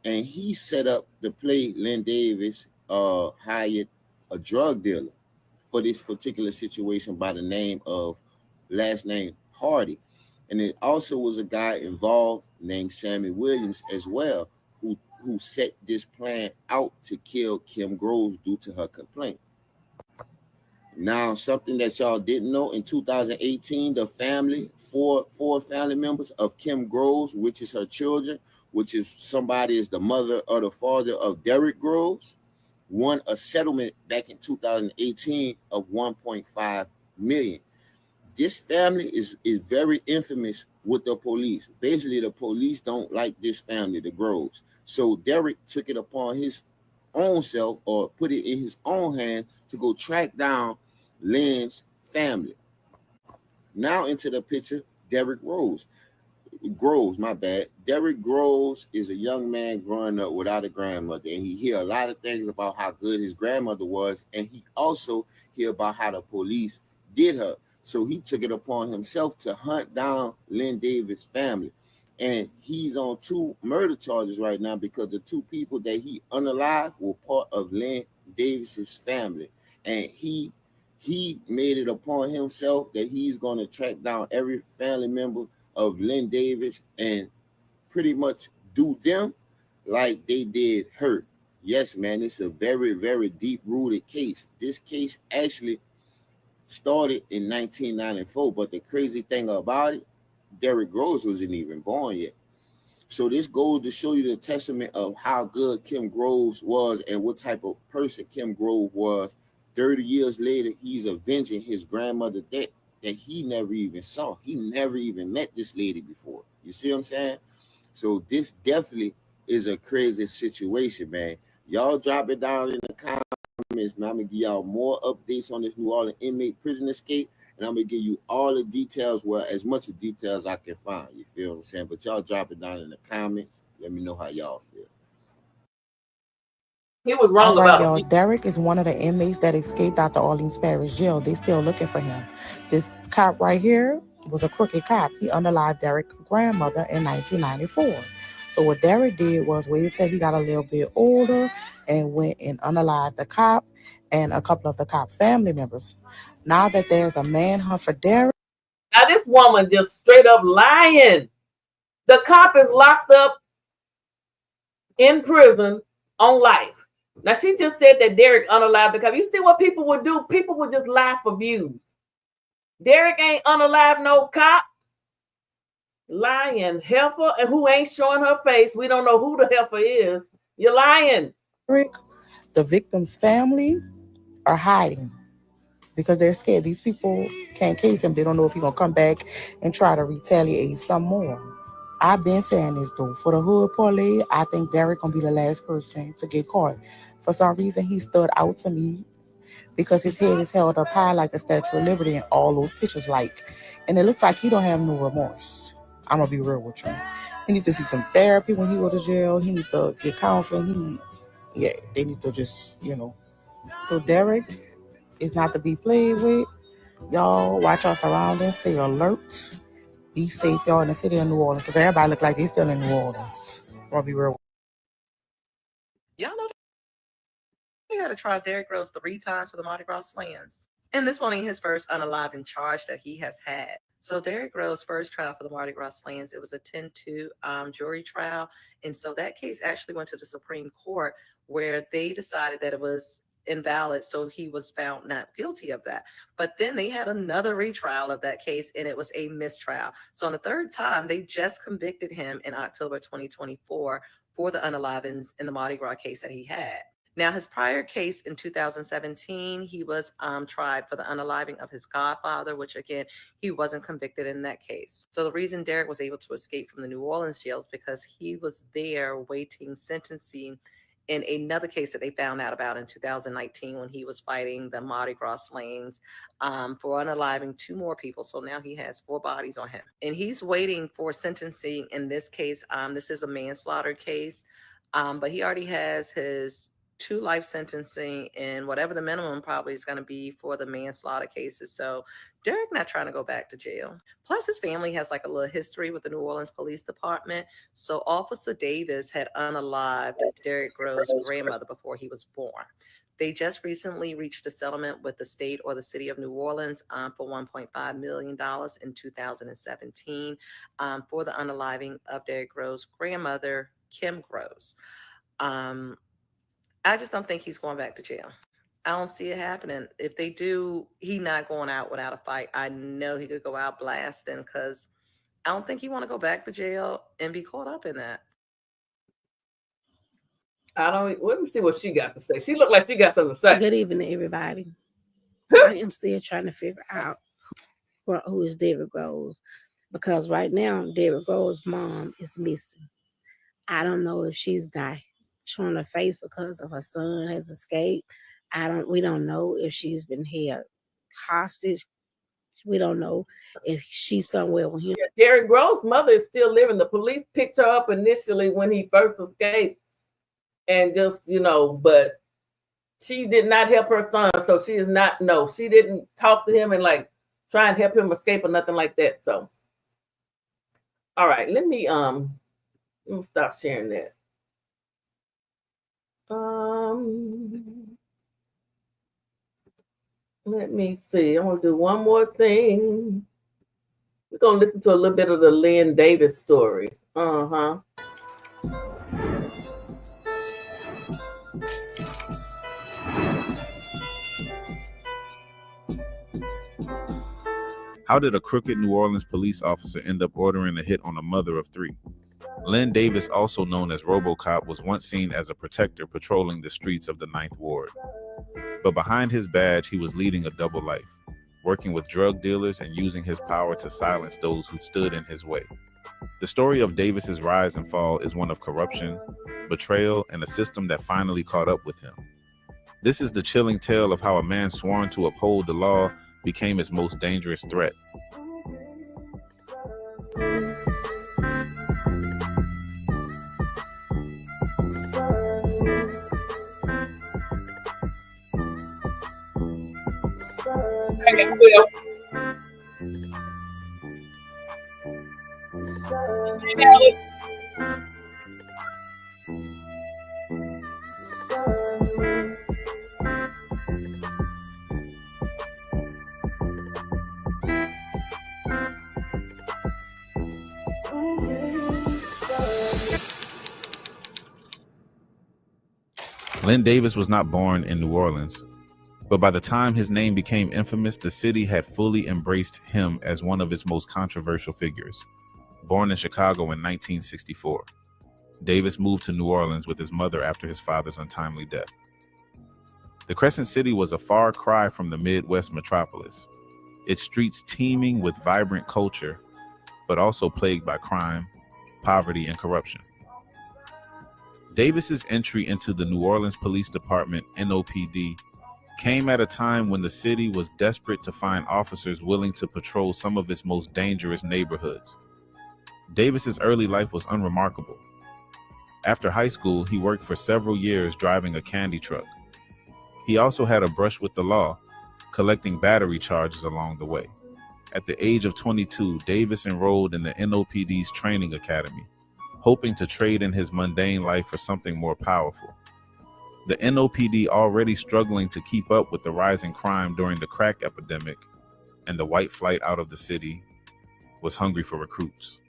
And he set up to play Len Davis, hired a drug dealer for this particular situation by the name of last name Hardy. And it also was a guy involved named Sammy Williams as well, who set this plan out to kill Kim Groves due to her complaint. Now, something that y'all didn't know, in 2018, the family, four family members of Kim Groves, which is her children, which is somebody is the mother or the father of Derrick Groves, won a settlement back in 2018 of 1.5 million. This family is very infamous with the police. Basically, the police don't like this family, the Groves. So Derrick took it upon his own self, or put it in his own hand, to go track down Lynn's family. Now into the picture, Derrick Groves, my bad. Derrick Groves is a young man growing up without a grandmother, and he hear a lot of things about how good his grandmother was, and he also hear about how the police did her. So he took it upon himself to hunt down Lynn Davis' family. And he's on 2 murder charges right now because the 2 people that he unalived were part of Lynn Davis's family. And he made it upon himself that he's going to track down every family member of Lynn Davis and pretty much do them like they did her. Yes, man, it's a very, very deep-rooted case. This case actually started in 1994, but the crazy thing about it, Derrick Groves wasn't even born yet. So this goes to show you the testament of how good Kim Groves was and what type of person Kim Groves was. 30 years later, he's avenging his grandmother death that he never even saw. He never even met this lady before. You see what I'm saying? So this definitely is a crazy situation, man. Y'all drop it down in the comments, man. I'm going to give y'all more updates on this New Orleans inmate prison escape. And I'm going to give you all the details, well, as much of details I can find. You feel what I'm saying? But y'all drop it down in the comments. Let me know how y'all feel. He was wrong All right, about y'all. it. Derrick is one of the inmates that escaped out the Orleans Parish Jail. They still looking for him. This cop right here was a crooked cop. He unalived Derrick's grandmother in 1994. So what Derrick did was wait until he got a little bit older and went and unalived the cop and a couple of the cop family members. Now that there's a manhunt for Derrick. Now this woman just straight up lying. The cop is locked up in prison on life. Now she just said that Derrick unalived the cop. You see what people would do? People would just lie for views. Derrick ain't unalived no cop. Lying heifer, and who ain't showing her face. We don't know who the heifer is. You're lying. The victim's family are hiding because they're scared. These people can't case him. They don't know if he's going to come back and try to retaliate some more. I've been saying this, though. For the hood parlay, I think Derrick going to be the last person to get caught. For some reason, he stood out to me because his head is held up high like the Statue of Liberty in all those pictures like. And it looks like he don't have no remorse. I'm going to be real with you. He needs to see some therapy when he go to jail. He needs to get counseling. They need to just, So Derrick is not to be played with. Y'all watch our surroundings. Stay alert. Be safe, y'all, in the city of New Orleans, because everybody look like they still in New Orleans. I'll be real. Y'all know we got to try Derrick Groves 3 times for the Mardi Gras slams. And this won't be his first unaliving charge that he has had. So Derrick Groves' first trial for the Mardi Gras slams, it was a 10-2 jury trial. And so that case actually went to the Supreme Court, where they decided that it was invalid. So he was found not guilty of that. But then they had another retrial of that case, and it was a mistrial. So on the 3rd time, they just convicted him in October 2024 for the unalivings in the Mardi Gras case that he had. Now, his prior case in 2017, he was tried for the unaliving of his godfather, which again, he wasn't convicted in that case. So the reason Derrick was able to escape from the New Orleans jail is because he was there waiting sentencing in another case that they found out about in 2019 when he was fighting the Mardi Gras slayings for unaliving 2 more people. So now he has 4 bodies on him. And he's waiting for sentencing in this case. This is a manslaughter case, but he already has his 2 life sentencing and whatever the minimum probably is going to be for the manslaughter cases. So Derrick not trying to go back to jail. Plus his family has like a little history with the New Orleans Police Department. So Officer Davis had unalived Derrick Groves' grandmother before he was born. They just recently reached a settlement with the state or the city of New Orleans for $1.5 million in 2017 for the unaliving of Derrick Groves' grandmother, Kim Groves. I just don't think he's going back to jail. I don't see it happening. If they do, he's not going out without a fight. I know he could go out blasting because I don't think he want to go back to jail and be caught up in that. Let me see what she got to say. She looked like she got something to say. Good evening, everybody. I am still trying to figure out who is David Groves, because right now David Groves' mom is missing. I don't know if she's not showing her face because of her son has escaped. We don't know if she's been held hostage. We don't know if she's somewhere when he. Yeah, Derrick Groves' mother is still living. The police picked her up initially when he first escaped, and just but she did not help her son. So she is not. No, she didn't talk to him and like try and help him escape or nothing like that. So, all right, let me stop sharing that. Let me see. I'm gonna do one more thing. We're gonna listen to a little bit of the Lynn Davis story. How did a crooked New Orleans police officer end up ordering a hit on a mother of 3? Lynn Davis, also known as RoboCop, was once seen as a protector patrolling the streets of the 9th Ward. But behind his badge, he was leading a double life, working with drug dealers and using his power to silence those who stood in his way. The story of Davis's rise and fall is one of corruption, betrayal, and a system that finally caught up with him. This is the chilling tale of how a man sworn to uphold the law became its most dangerous threat. Lynn Davis was not born in New Orleans, but by the time his name became infamous, the city had fully embraced him as one of its most controversial figures. Born in Chicago in 1964, Davis moved to New Orleans with his mother after his father's untimely death. The Crescent City was a far cry from the Midwest metropolis, its streets teeming with vibrant culture, but also plagued by crime, poverty, and corruption. Davis's entry into the New Orleans Police Department, NOPD, came at a time when the city was desperate to find officers willing to patrol some of its most dangerous neighborhoods. Davis's early life was unremarkable. After high school, he worked for several years driving a candy truck. He also had a brush with the law, collecting battery charges along the way. At the age of 22, Davis enrolled in the NOPD's training academy, hoping to trade in his mundane life for something more powerful. The NOPD, already struggling to keep up with the rising crime during the crack epidemic and the white flight out of the city, was hungry for recruits.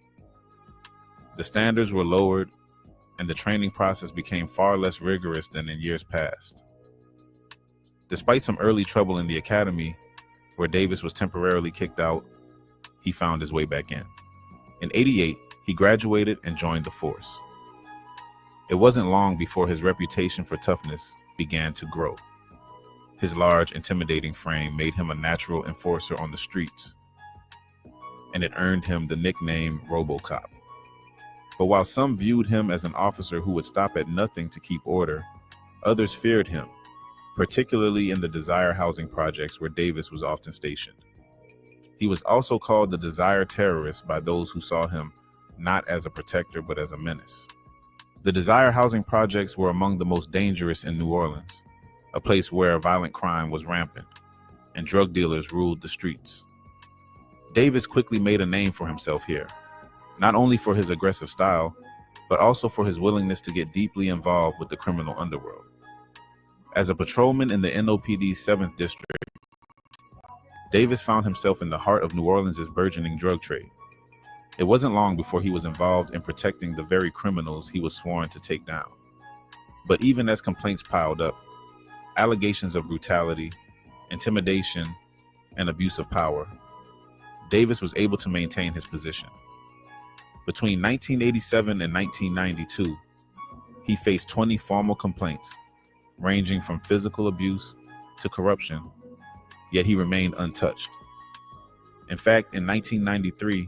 The standards were lowered, and the training process became far less rigorous than in years past. Despite some early trouble in the academy, where Davis was temporarily kicked out, he found his way back in. In '88, he graduated and joined the force. It wasn't long before his reputation for toughness began to grow. His large, intimidating frame made him a natural enforcer on the streets, and it earned him the nickname RoboCop. But while some viewed him as an officer who would stop at nothing to keep order, others feared him, particularly in the Desire housing projects where Davis was often stationed. He was also called the Desire terrorist by those who saw him not as a protector but as a menace. The Desire housing projects were among the most dangerous in New Orleans, a place where violent crime was rampant and drug dealers ruled the streets. Davis quickly made a name for himself here, not only for his aggressive style, but also for his willingness to get deeply involved with the criminal underworld. As a patrolman in the NOPD's 7th District, Davis found himself in the heart of New Orleans' burgeoning drug trade. It wasn't long before he was involved in protecting the very criminals he was sworn to take down. But even as complaints piled up, allegations of brutality, intimidation, and abuse of power, Davis was able to maintain his position. Between 1987 and 1992, He faced 20 formal complaints, ranging from physical abuse to corruption, yet he remained untouched. In fact, in 1993,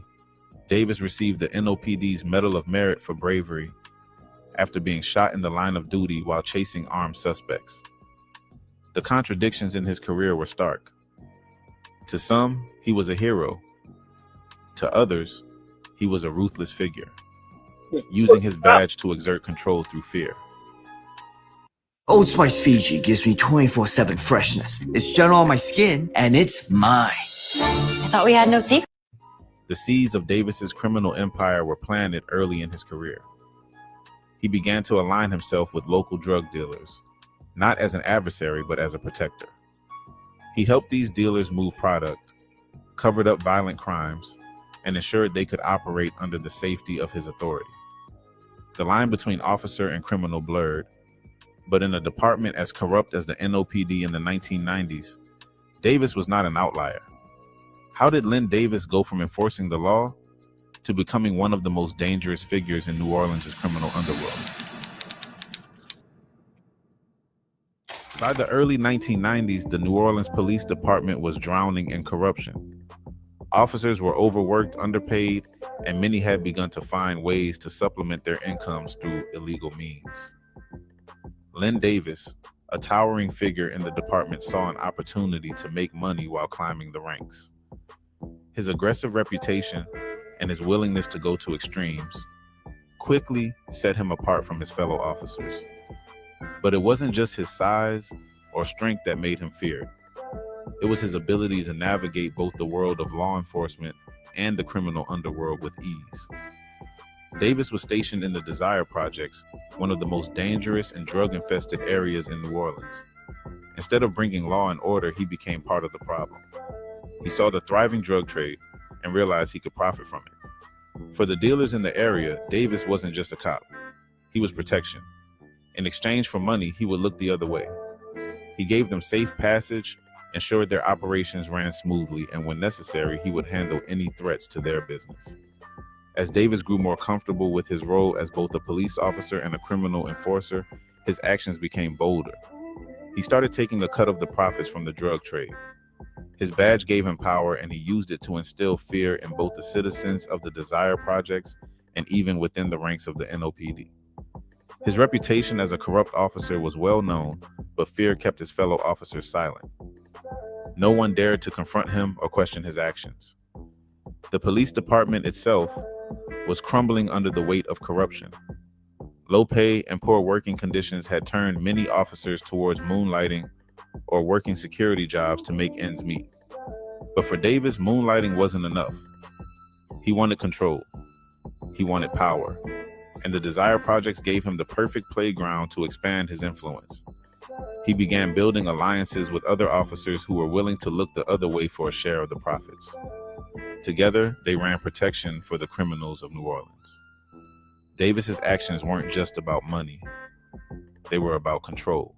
Davis received the NOPD's Medal of Merit for bravery after being shot in the line of duty while chasing armed suspects. The contradictions in his career were stark. To some, he was a hero. To others, he was a ruthless figure, using his badge to exert control through fear. Old Spice Fiji gives me 24/7 freshness. It's gel on my skin, and it's mine. I thought we had no secret. The seeds of Davis's criminal empire were planted early in his career. He began to align himself with local drug dealers, not as an adversary, but as a protector. He helped these dealers move product, covered up violent crimes, and ensured they could operate under the safety of his authority. The line between officer and criminal blurred, but in a department as corrupt as the NOPD in the 1990s, Davis was not an outlier. How did Len Davis go from enforcing the law to becoming one of the most dangerous figures in New Orleans' criminal underworld? By the early 1990s, the New Orleans Police Department was drowning in corruption. Officers were overworked, underpaid, and many had begun to find ways to supplement their incomes through illegal means. Len Davis, a towering figure in the department, saw an opportunity to make money while climbing the ranks. His aggressive reputation and his willingness to go to extremes quickly set him apart from his fellow officers. But it wasn't just his size or strength that made him feared. It was his ability to navigate both the world of law enforcement and the criminal underworld with ease. Davis was stationed in the Desire Projects, one of the most dangerous and drug-infested areas in New Orleans. Instead of bringing law and order, he became part of the problem. He saw the thriving drug trade and realized he could profit from it. For the dealers in the area, Davis wasn't just a cop. He was protection. In exchange for money, he would look the other way. He gave them safe passage, ensured their operations ran smoothly, and when necessary, he would handle any threats to their business. As Davis grew more comfortable with his role as both a police officer and a criminal enforcer, his actions became bolder. He started taking a cut of the profits from the drug trade. His badge gave him power, and he used it to instill fear in both the citizens of the Desire Projects and even within the ranks of the NOPD. His reputation as a corrupt officer was well known, but fear kept his fellow officers silent. No one dared to confront him or question his actions. The police department itself was crumbling under the weight of corruption. Low pay and poor working conditions had turned many officers towards moonlighting or working security jobs to make ends meet. But for Davis, moonlighting wasn't enough. He wanted control. He wanted power. And the Desire Projects gave him the perfect playground to expand his influence. He began building alliances with other officers who were willing to look the other way for a share of the profits. Together, they ran protection for the criminals of New Orleans. Davis's actions weren't just about money. They were about control.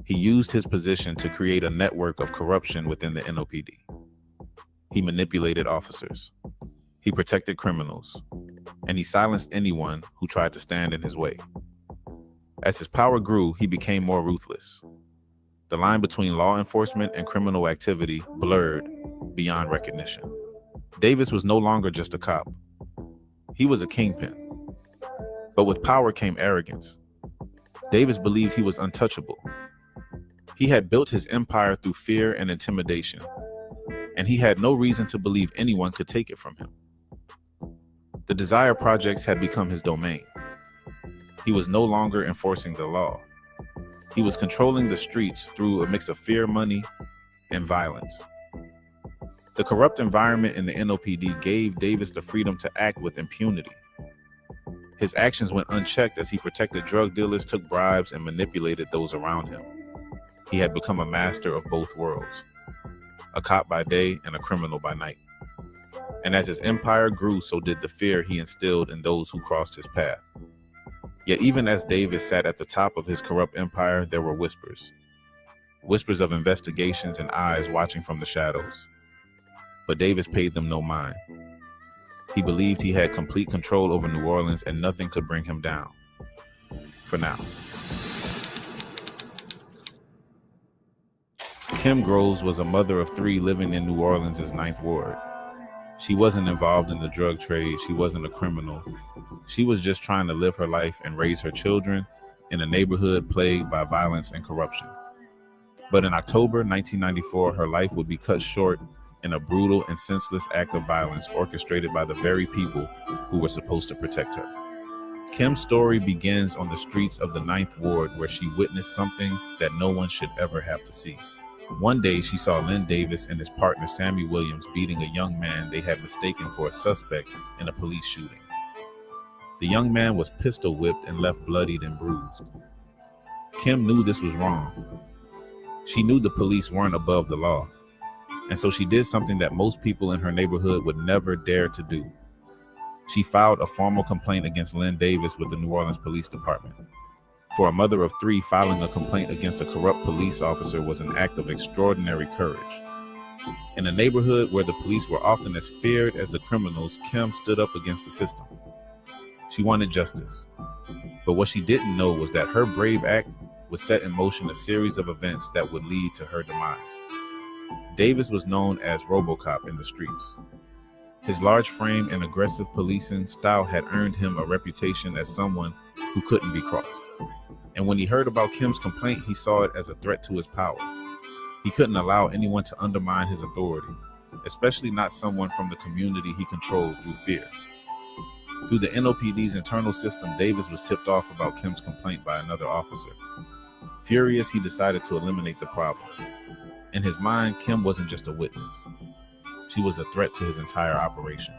He used his position to create a network of corruption within the NOPD. He manipulated officers. He protected criminals. And he silenced anyone who tried to stand in his way. As his power grew, he became more ruthless. The line between law enforcement and criminal activity blurred beyond recognition. Davis was no longer just a cop. He was a kingpin. But with power came arrogance. Davis believed he was untouchable. He had built his empire through fear and intimidation, and he had no reason to believe anyone could take it from him. The Desire Projects had become his domain. He was no longer enforcing the law. He was controlling the streets through a mix of fear, money, and violence. The corrupt environment in the NOPD gave Davis the freedom to act with impunity. His actions went unchecked as he protected drug dealers, took bribes, and manipulated those around him. He had become a master of both worlds, a cop by day and a criminal by night. And as his empire grew, so did the fear he instilled in those who crossed his path. Yet even as Davis sat at the top of his corrupt empire, there were whispers. Whispers of investigations and eyes watching from the shadows. But Davis paid them no mind. He believed he had complete control over New Orleans and nothing could bring him down. for now. Kim Groves was a mother of 3 living in New Orleans' 9th Ward. She wasn't involved in the drug trade. She wasn't a criminal. She was just trying to live her life and raise her children in a neighborhood plagued by violence and corruption. But in October 1994, her life would be cut short in a brutal and senseless act of violence orchestrated by the very people who were supposed to protect her. Kim's story begins on the streets of the 9th Ward, where she witnessed something that no one should ever have to see. One day, she saw Lynn Davis and his partner Sammy Williams beating a young man they had mistaken for a suspect in a police shooting. The young man was pistol whipped and left bloodied and bruised. Kim knew this was wrong. She knew the police weren't above the law, and so she did something that most people in her neighborhood would never dare to do. She filed a formal complaint against Lynn Davis with the New Orleans Police Department. For a mother of 3, filing a complaint against a corrupt police officer was an act of extraordinary courage. In a neighborhood where the police were often as feared as the criminals, Kim stood up against the system. She wanted justice. But what she didn't know was that her brave act would set in motion a series of events that would lead to her demise. Davis was known as RoboCop in the streets. His large frame and aggressive policing style had earned him a reputation as someone who couldn't be crossed. And when he heard about Kim's complaint, he saw it as a threat to his power. He couldn't allow anyone to undermine his authority, especially not someone from the community he controlled through fear. Through the NOPD's internal system, Davis was tipped off about Kim's complaint by another officer. Furious, he decided to eliminate the problem. In his mind, Kim wasn't just a witness. She was a threat to his entire operation.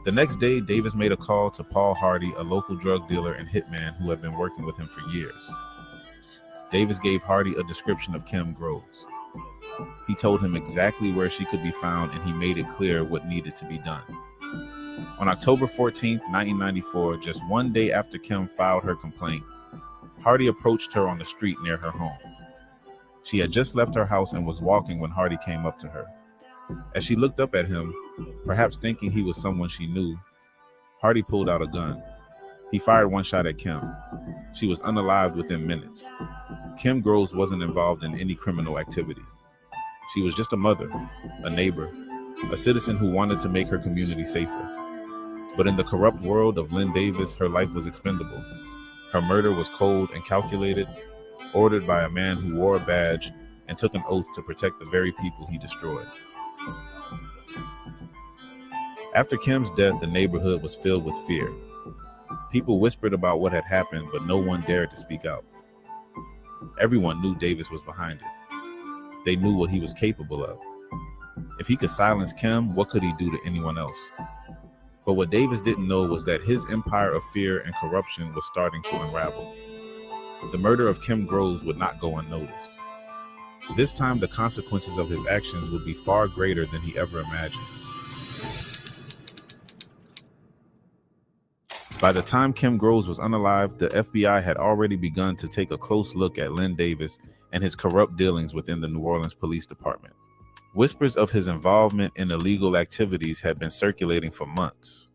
The next day, Davis made a call to Paul Hardy, a local drug dealer and hitman who had been working with him for years. Davis gave Hardy a description of Kim Groves. He told him exactly where she could be found, and he made it clear what needed to be done. On October 14, 1994, just one day after Kim filed her complaint, Hardy approached her on the street near her home. She had just left her house and was walking when Hardy came up to her. As she looked up at him, perhaps thinking he was someone she knew, Hardy pulled out a gun. He fired one shot at Kim. She was unalived within minutes. Kim Groves wasn't involved in any criminal activity. She was just a mother, a neighbor, a citizen who wanted to make her community safer. But in the corrupt world of Lynn Davis, her life was expendable. Her murder was cold and calculated, ordered by a man who wore a badge and took an oath to protect the very people he destroyed. After Kim's death, the neighborhood was filled with fear. People whispered about what had happened, but no one dared to speak out. Everyone knew Davis was behind it. They knew what he was capable of. If he could silence Kim, what could he do to anyone else? But what Davis didn't know was that his empire of fear and corruption was starting to unravel. The murder of Kim Groves would not go unnoticed. This time, the consequences of his actions would be far greater than he ever imagined. By the time Kim Groves was unalived, the FBI had already begun to take a close look at Lynn Davis and his corrupt dealings within the New Orleans Police Department. Whispers of his involvement in illegal activities had been circulating for months,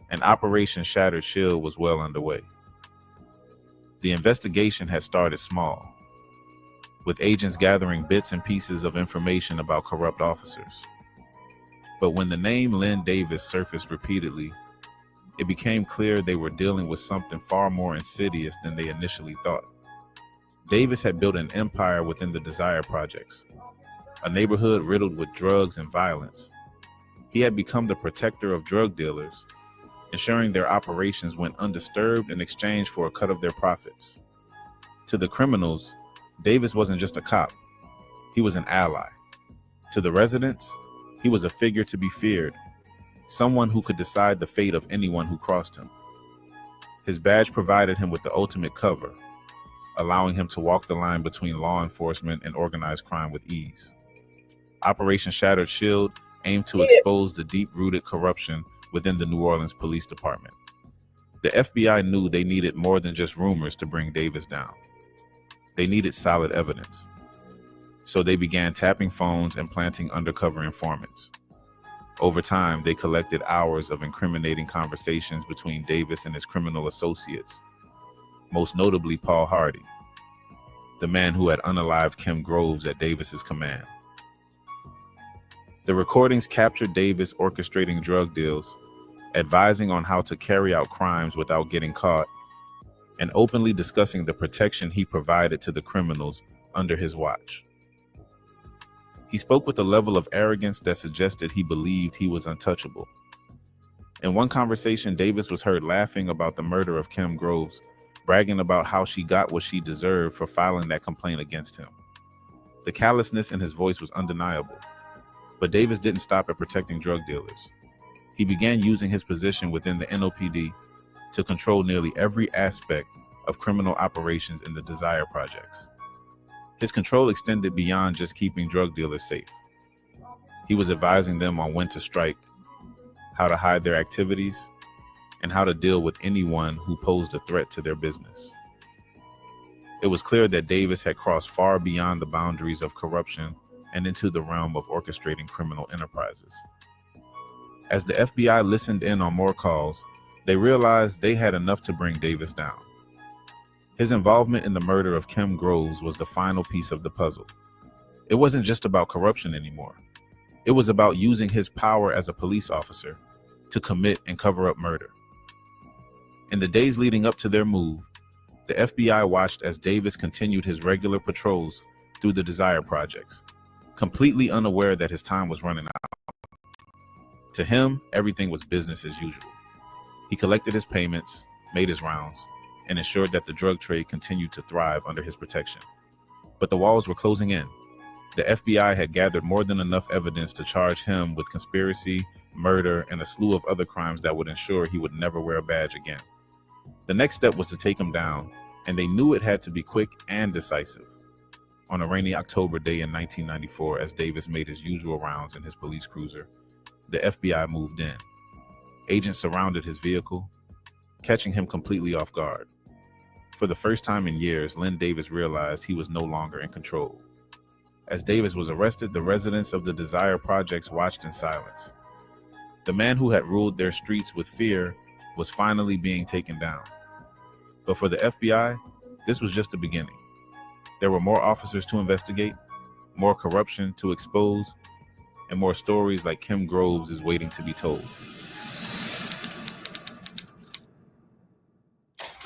and Operation Shattered Shield was well underway. The investigation had started small, with agents gathering bits and pieces of information about corrupt officers. But when the name Lynn Davis surfaced repeatedly, it became clear they were dealing with something far more insidious than they initially thought. Davis had built an empire within the Desire Projects, a neighborhood riddled with drugs and violence. He had become the protector of drug dealers, ensuring their operations went undisturbed in exchange for a cut of their profits. To the criminals, Davis wasn't just a cop, he was an ally. To the residents, he was a figure to be feared, someone who could decide the fate of anyone who crossed him. His badge provided him with the ultimate cover, allowing him to walk the line between law enforcement and organized crime with ease. Operation Shattered Shield aimed to expose the deep-rooted corruption within the New Orleans Police Department. The FBI knew they needed more than just rumors to bring Davis down. They needed solid evidence. So they began tapping phones and planting undercover informants. Over time, they collected hours of incriminating conversations between Davis and his criminal associates. most notably Paul Hardy, the man who had unalived Kim Groves at Davis's command. The recordings captured Davis orchestrating drug deals, advising on how to carry out crimes without getting caught, and openly discussing the protection he provided to the criminals under his watch. He spoke with a level of arrogance that suggested he believed he was untouchable. In one conversation, Davis was heard laughing about the murder of Kim Groves, bragging about how she got what she deserved for filing that complaint against him. The callousness in his voice was undeniable. But Davis didn't stop at protecting drug dealers. He began using his position within the NOPD to control nearly every aspect of criminal operations in the Desire projects. His control extended beyond just keeping drug dealers safe. He was advising them on when to strike, how to hide their activities, and how to deal with anyone who posed a threat to their business. It was clear that Davis had crossed far beyond the boundaries of corruption and into the realm of orchestrating criminal enterprises. As the FBI listened in on more calls, they realized they had enough to bring Davis down. His involvement in the murder of Kim Groves was the final piece of the puzzle. It wasn't just about corruption anymore. It was about using his power as a police officer to commit and cover up murder. In the days leading up to their move, the FBI watched as Davis continued his regular patrols through the Desire projects, completely unaware that his time was running out. To him, everything was business as usual. He collected his payments, made his rounds, and ensured that the drug trade continued to thrive under his protection. But the walls were closing in. The FBI had gathered more than enough evidence to charge him with conspiracy, murder, and a slew of other crimes that would ensure he would never wear a badge again. The next step was to take him down, and they knew it had to be quick and decisive. On a rainy October day in 1994, as Davis made his usual rounds in his police cruiser, the FBI moved in. Agents surrounded his vehicle, catching him completely off guard. For the first time in years, Lynn Davis realized he was no longer in control. As Davis was arrested, the residents of the Desire projects watched in silence. The man who had ruled their streets with fear was finally being taken down. But for the FBI, this was just the beginning. There were more officers to investigate, more corruption to expose, and more stories like Kim Groves is waiting to be told.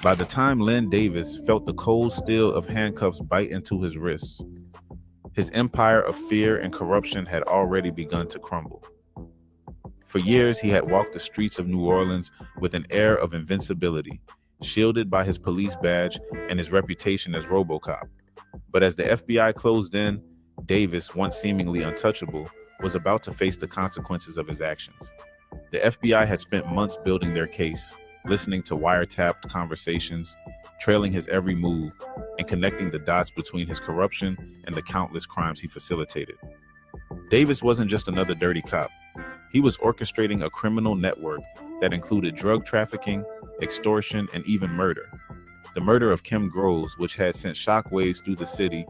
By the time Lynn Davis felt the cold steel of handcuffs bite into his wrists, his empire of fear and corruption had already begun to crumble. For years, he had walked the streets of New Orleans with an air of invincibility, shielded by his police badge and his reputation as RoboCop. But as the FBI closed in, Davis, once seemingly untouchable, was about to face the consequences of his actions. The FBI had spent months building their case, listening to wiretapped conversations, trailing his every move, and connecting the dots between his corruption and the countless crimes he facilitated. Davis wasn't just another dirty cop. He was orchestrating a criminal network that included drug trafficking, extortion, and even murder. The murder of Kim Groves, which had sent shockwaves through the city,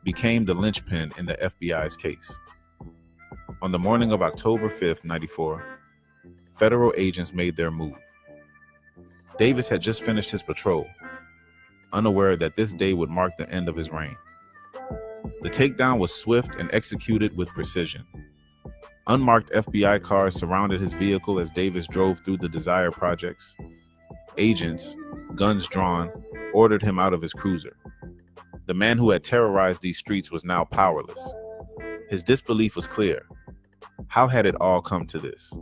became the linchpin in the FBI's case. On the morning of October 5th, 1994, federal agents made their move. Davis had just finished his patrol, unaware that this day would mark the end of his reign. The takedown was swift and executed with precision. Unmarked FBI cars surrounded his vehicle as Davis drove through the Desire projects. Agents, guns drawn, ordered him out of his cruiser. The man who had terrorized these streets was now powerless. His disbelief was clear. How had it all come to this?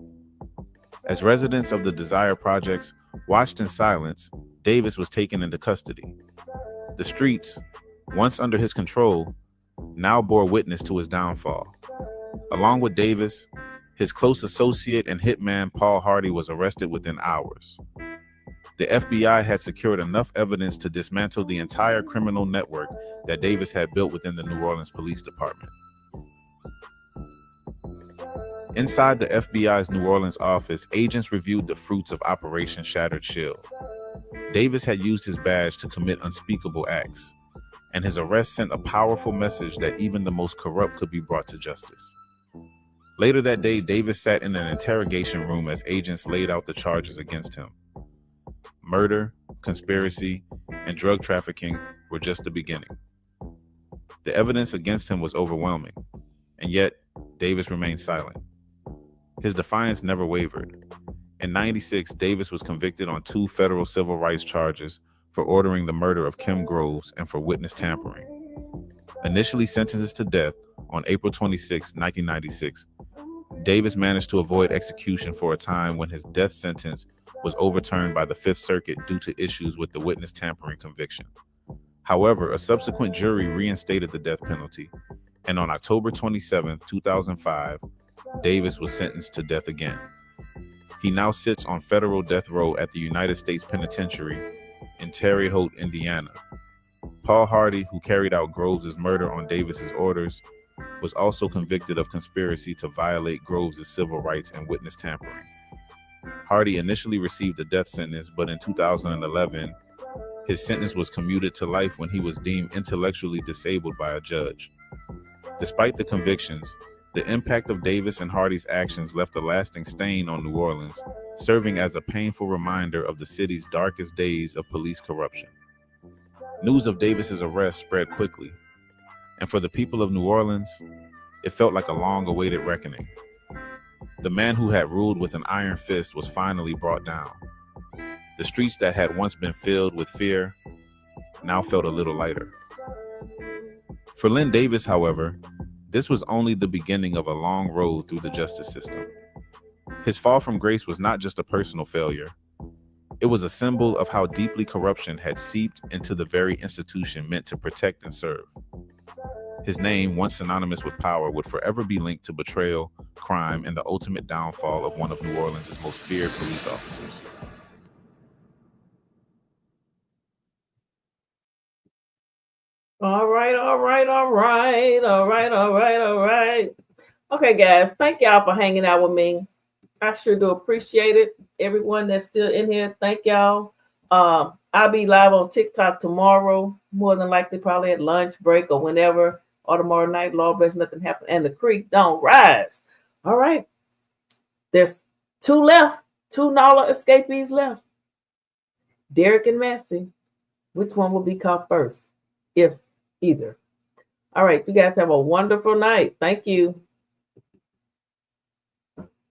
As residents of the Desire projects watched in silence, Davis was taken into custody. The streets, once under his control, now bore witness to his downfall. Along with Davis, his close associate and hitman Paul Hardy was arrested within hours. The FBI had secured enough evidence to dismantle the entire criminal network that Davis had built within the New Orleans Police Department. Inside the FBI's New Orleans office, agents reviewed the fruits of Operation Shattered Shield. Davis had used his badge to commit unspeakable acts, and his arrest sent a powerful message that even the most corrupt could be brought to justice. Later that day, Davis sat in an interrogation room as agents laid out the charges against him: murder, conspiracy, and drug trafficking were just the beginning. The evidence against him was overwhelming, and yet Davis remained silent. His defiance never wavered. In '96, Davis was convicted on 2 federal civil rights charges for ordering the murder of Kim Groves and for witness tampering. Initially sentenced to death on April 26, 1996, Davis managed to avoid execution for a time when his death sentence was overturned by the Fifth Circuit due to issues with the witness tampering conviction. However, a subsequent jury reinstated the death penalty, and on October 27, 2005, Davis was sentenced to death again. He now sits on federal death row at the United States Penitentiary in Terre Haute, Indiana. Paul Hardy, who carried out Groves' murder on Davis's orders, was also convicted of conspiracy to violate Groves' civil rights and witness tampering. Hardy initially received a death sentence, but in 2011, his sentence was commuted to life when he was deemed intellectually disabled by a judge. Despite the convictions, the impact of Davis and Hardy's actions left a lasting stain on New Orleans, serving as a painful reminder of the city's darkest days of police corruption. News of Davis's arrest spread quickly, and for the people of New Orleans, it felt like a long-awaited reckoning. The man who had ruled with an iron fist was finally brought down. The streets that had once been filled with fear now felt a little lighter. For Lynn Davis, however, this was only the beginning of a long road through the justice system. His fall from grace was not just a personal failure. It was a symbol of how deeply corruption had seeped into the very institution meant to protect and serve. His name, once synonymous with power, would forever be linked to betrayal, crime, and the ultimate downfall of one of New Orleans' most feared police officers. All right. Okay, guys, thank y'all for hanging out with me. I sure do appreciate it. Everyone that's still in here, thank y'all. I'll be live on TikTok tomorrow, more than likely probably at lunch break or whenever, or tomorrow night. Lord bless, nothing happened, and the creek don't rise. All right. There's 2 left, 2 NOLA escapees left. Derek and Massey. Which one will be caught first? If either. All right, you guys have a wonderful night. Thank you.